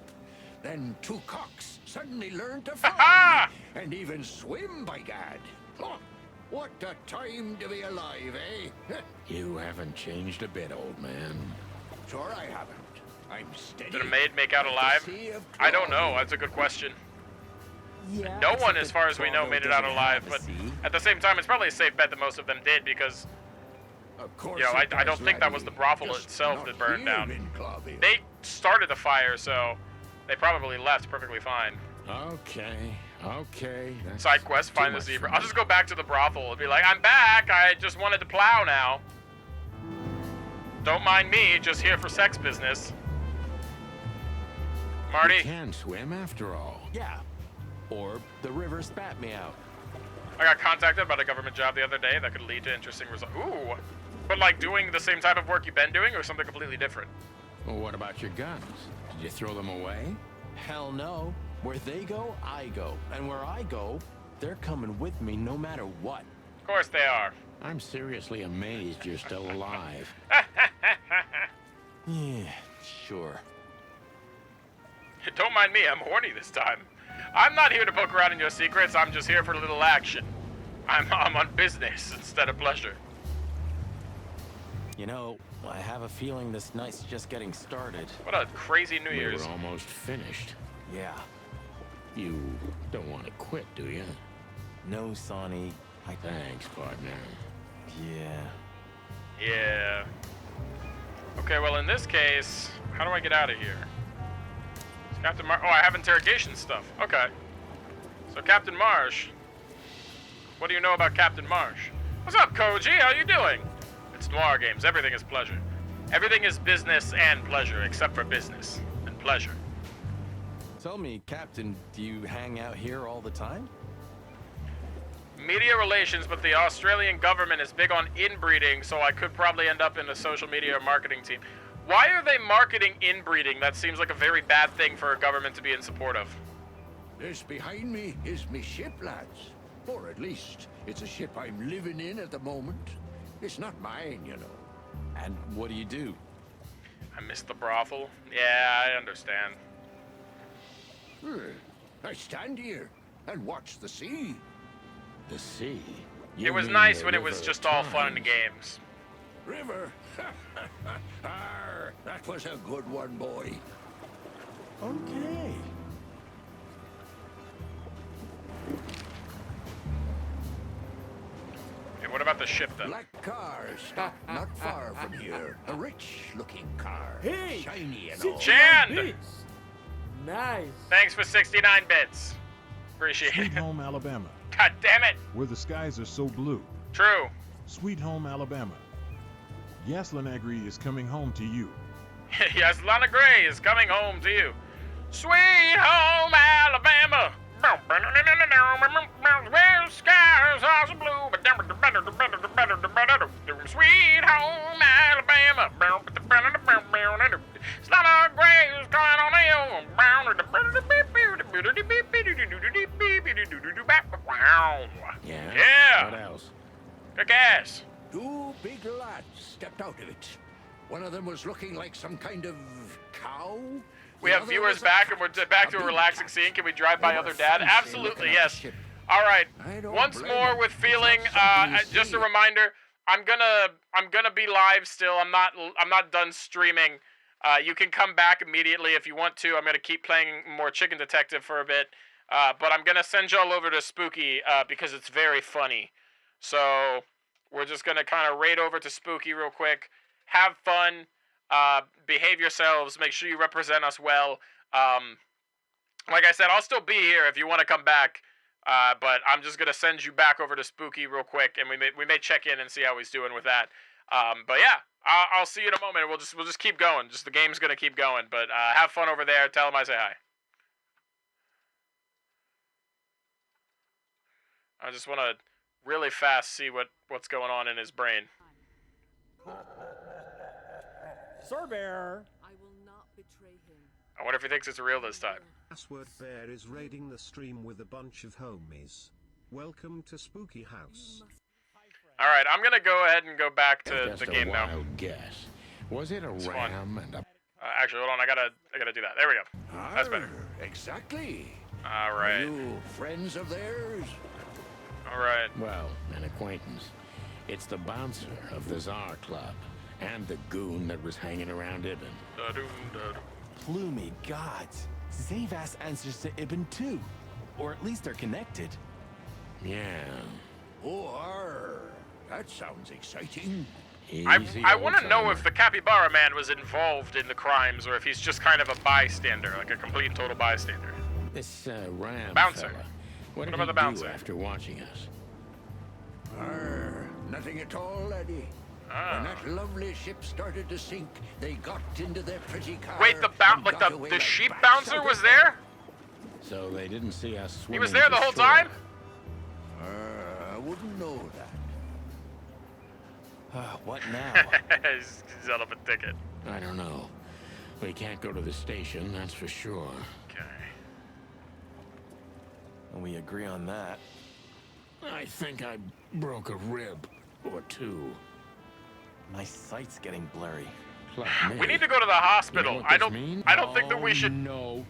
Then two cocks suddenly learned to fly. And even swim, by gad. Oh, what a time to be alive, eh? You haven't changed a bit, old man. Sure I haven't. I'm steady. Did a maid make out like the alive? sea of I don't know. glory. That's a good question. Yeah, No except one, as that far as we know, Clawville made it out doesn't alive. have a But sea. at the same time, it's probably a safe bet that most of them did because, Of course you know, it I don't does, think that was the laddie. brothel Just itself not that burned here down. in Clawville. They started the fire, so they probably left perfectly fine. Okay. That's Side quest, too find the much zebra. for I'll me. just go back to the brothel and be like, I'm back. I just wanted to plow now. Don't mind me, just here for sex business. Marty. You can swim after all. Yeah. Or the river spat me out. I got contacted about a government job the other day that could lead to interesting results. Ooh. But like doing the same type of work you've been doing or something completely different? Well, what about your guns? Did you throw them away? Hell no. Where they go, I go. And where I go, they're coming with me no matter what. Of course they are. I'm seriously amazed you're still alive. Yeah, sure. Don't mind me, I'm horny this time. I'm not here to poke around in your secrets, I'm just here for a little action. I'm on business instead of pleasure. You know, I have a feeling this night's just getting started. What a crazy New Year's. We're almost finished. Yeah. You don't want to quit, do you? No, Sonny. Thanks, partner. Yeah. Yeah. Okay, well in this case, how do I get out of here? Is Captain Marsh. Oh, I have interrogation stuff. Okay. So Captain Marsh. What do you know about Captain Marsh? What's up, Koji? How you doing? It's Noir Games. Everything is pleasure. Everything is business and pleasure, except for business and pleasure. Tell me, Captain, do you hang out here all the time? Media relations, but the Australian government is big on inbreeding, so I could probably end up in a social media or marketing team. Why are they marketing inbreeding? That seems like a very bad thing for a government to be in support of. This behind me is me ship, lads. Or at least, it's a ship I'm living in at the moment. It's not mine, you know. And what do you do? I missed the brothel. Yeah, I understand. I stand here and watch the sea. The sea? It was nice when it was just all fun and games. River? Arr, that was a good one, boy. Okay. Hey, what about the ship then? Black car stopped not far from here. A rich-looking car. Hey! Shiny and all. Jan! Bits. Nice. Thanks for 69 bits. Appreciate Sweet it. Home, Alabama, God damn it. where the skies are so blue. True. Sweet Home, Alabama. Yaslin Agri is coming home to you. Yes, Lana Gray is coming home to you. Sweet home Alabama. Where the skies are so blue. Sweet home Alabama. Lana Gray is coming on the Yeah? Yeah. What else? Kick ass. Two big lads stepped out of it. One of them was looking like some kind of cow. We The have other viewers was a back, and cat, we're back to a big relaxing cat. scene. Can we drive by They other were dad? fancy Absolutely, looking at yes. the ship. All right. I don't Once blame more them. with It's feeling. not something you Just a see. reminder. I'm gonna be live still. I'm not done streaming. You can come back immediately if you want to. I'm gonna keep playing more Chicken Detective for a bit. But I'm gonna send y'all over to Spooky because it's very funny. So we're just going to kind of raid over to Spooky real quick. Have fun. Behave yourselves. Make sure you represent us well. Like I said, I'll still be here if you want to come back. But I'm just going to send you back over to Spooky real quick. And we may check in and see how he's doing with that. But yeah, I'll see you in a moment. We'll just keep going. Just the game's going to keep going. But have fun over there. Tell him I say hi. I just want to really fast see what's going on in his brain. aSwordBear. I will not betray him. I wonder if he thinks it's real this time. aSwordBear is raiding the stream with a bunch of homies. Welcome to Spooky House. All right, I'm gonna go ahead and go back to the game now. Wild guess. Was it a ram and a... Actually, hold on. I gotta do that. There we go. That's better. Exactly. All right. Are you friends of theirs? All right. Well, an acquaintance. It's the bouncer of the Tsar Club, and the goon that was hanging around Ibn. Plumey gods. Zaiwass answers to Ibn too. Or at least they're connected. Yeah. Oh, that sounds exciting. I want to know if the Capybara Man was involved in the crimes, or if he's just kind of a bystander, like a complete and total bystander. This ram Bouncer. fella. What about did the he bouncer? do after watching us? Nothing at all, laddie. When that lovely ship started to sink, they got into their pretty car. Wait, the sheep bouncer was there? So they didn't see us swimming. He was there the to whole shore. time? I wouldn't know that. What now? He's out of a ticket. I don't know. We can't go to the station, that's for sure. Okay. We agree on that. I think I broke a rib or two. My sight's getting blurry. We need to go to the hospital. You know what this means? I don't think that we should. No.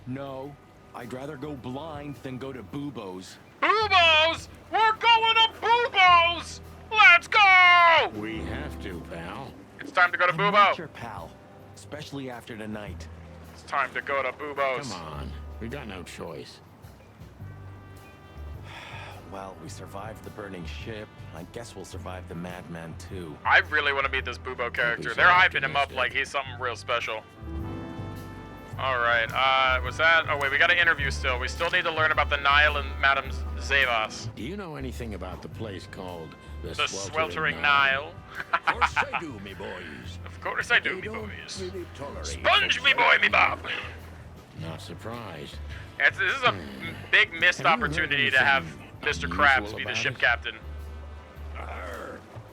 I'd rather go blind than go to Bubo's. Bubo's! We're going to Bubo's! Let's go! We have to, pal. It's time to go to I'm Bubo. not your pal, especially after tonight. It's time to go to Bubo's. Come on. We got no choice. Well, we survived the burning ship. I guess we'll survive the madman too. I really want to meet this Bubo character. so They're hyping him up optimistic. like he's something real special. All right. Was that? Oh wait, we got an interview still. We still need to learn about the Nile and Madame Zaiwass. Do you know anything about the place called The Sweltering Nile. Of course I do, me boys. Of course I do, They me don't boys. really tolerate Sponge folks me boy, like me bob. Not surprised. This is a big missed Have you heard opportunity to have anything Mr. Krabs unusual be the about ship it? captain.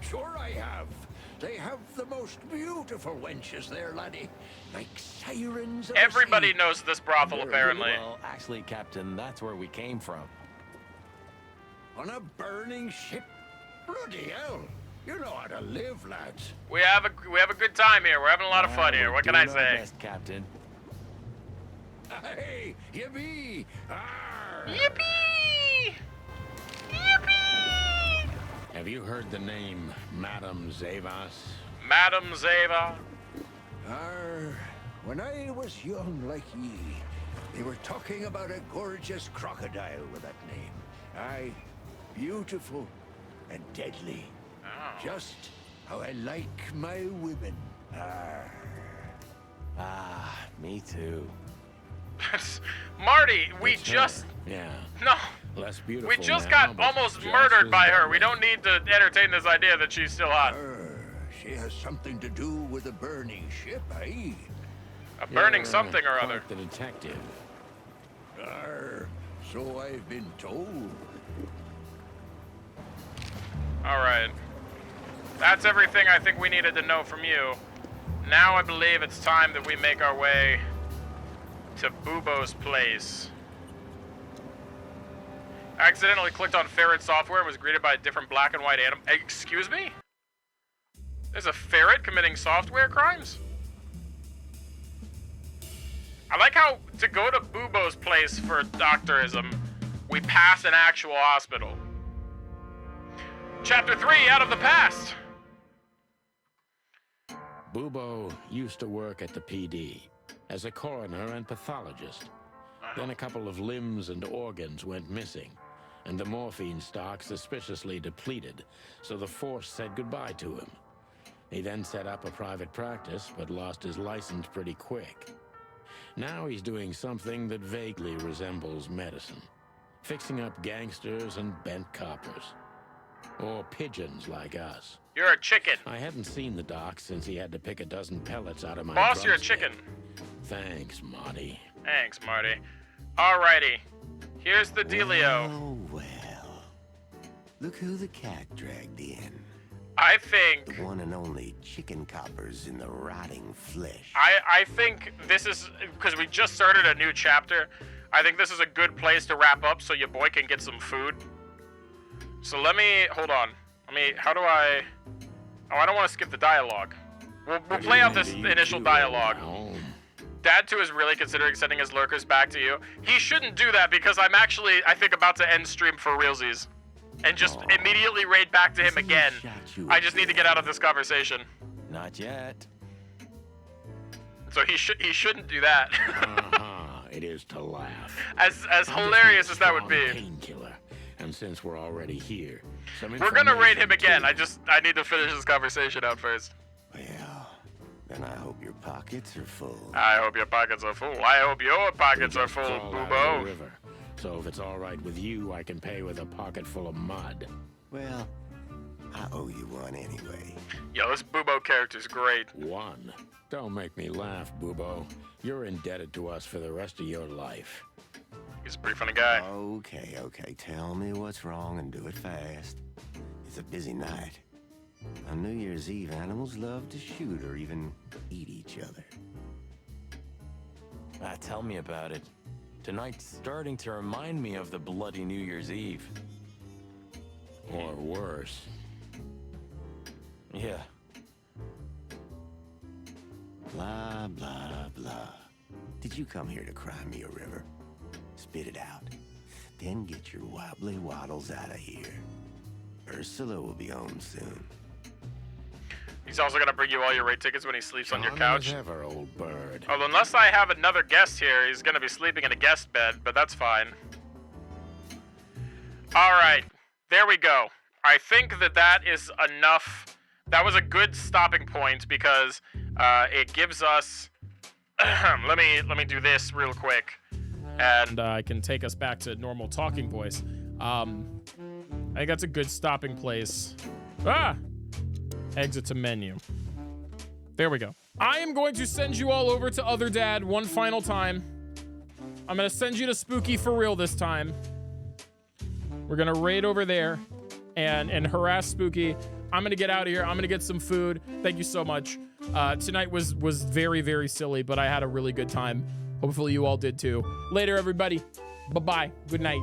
Sure I have. They have the most beautiful wenches there, laddie. Like sirens of the Everybody sea. knows this brothel, They're apparently. Well, actually, Captain, that's where we came from. On a burning ship? Bloody hell. You know how to live, lads. We have a good time here. We're having a lot of fun here. We're What can I doing our say? best, Captain. Hey, yippee! Arr! Yippee! Yippee! Have you heard the name Madame Zaiwass? Madame Zaiwass. When I was young like ye, they were talking about a gorgeous crocodile with that name. Aye, beautiful and deadly. Oh. Just how I like my women. Arr. Ah, me too. Marty, we It's just her. Yeah. no. Less beautiful. We just now, got but almost just murdered as by her. deadly. We don't need to entertain this idea that she's still hot. She has something to do with the burning ship, eh? A burning You're, something or quite other. The detective. Arr, so I've been told. All right. That's everything I think we needed to know from you. Now I believe it's time that we make our way to Bubo's place. I accidentally clicked on ferret software and was greeted by a different black and white animal. Excuse me? There's a ferret committing software crimes? I like how to go to Bubo's place for doctorism, we pass an actual hospital. Chapter 3, Out of the Past. Bubo used to work at the PD as a coroner and pathologist. Then a couple of limbs and organs went missing, and the morphine stock suspiciously depleted, so the force said goodbye to him. He then set up a private practice, but lost his license pretty quick. Now he's doing something that vaguely resembles medicine, fixing up gangsters and bent coppers. Or pigeons like us. You're a chicken. I hadn't seen the doc since he had to pick a dozen pellets out of my Boss, you're a drumstick. chicken. Thanks, Marty. Thanks, Marty. Alrighty. Here's the dealio. Oh, well. Look who the cat dragged in. I think... One and only chicken coppers in the rotting flesh. I think this is... Because we just started a new chapter. I think this is a good place to wrap up so your boy can get some food. So let me... Hold on. How do I... Oh, I don't want to skip the dialogue. We'll play out this initial dialogue. Dad 2 is really considering sending his lurkers back to you. He shouldn't do that because I'm actually, I think, about to end stream for realsies. And just immediately raid back to him again. I just need to get out of this conversation. Not yet. So he shouldn't do that. It is to laugh. As hilarious as that would be. Painkiller. And since we're already here, we're gonna raid him again. I need to finish this conversation out first. Well, then I hope your pockets are full. I hope your pockets are full. I hope your pockets are full, Bubo. So if it's all right with you, I can pay with a pocket full of mud. Well, I owe you one anyway. Yo, this Bubo character's great. One? Don't make me laugh, Bubo. You're indebted to us for the rest of your life. He's a pretty funny guy. Okay. Tell me what's wrong and do it fast. It's a busy night. On New Year's Eve, animals love to shoot or even eat each other. Tell me about it. Tonight's starting to remind me of the bloody New Year's Eve. Or worse. Yeah. Blah, blah, blah. Did you come here to cry me a river? Spit it out. Then get your wobbly waddles out of here. Ursula will be home soon. He's also gonna bring you all your raid tickets when he sleeps on your couch. Ever, old bird. Oh, unless I have another guest here, he's gonna be sleeping in a guest bed, but that's fine. All right, there we go. I think that is enough. That was a good stopping point because it gives us. let me do this real quick, and I can take us back to normal talking voice. I think that's a good stopping place. Exit to menu. There we go. I am going to send you all over to Other Dad one final time. I'm going to send you to Spooky for real this time. We're going to raid over there and harass Spooky. I'm going to get out of here. I'm going to get some food. Thank you so much. Tonight was very, very silly, but I had a really good time. Hopefully you all did too. Later, everybody. Bye-bye. Good night.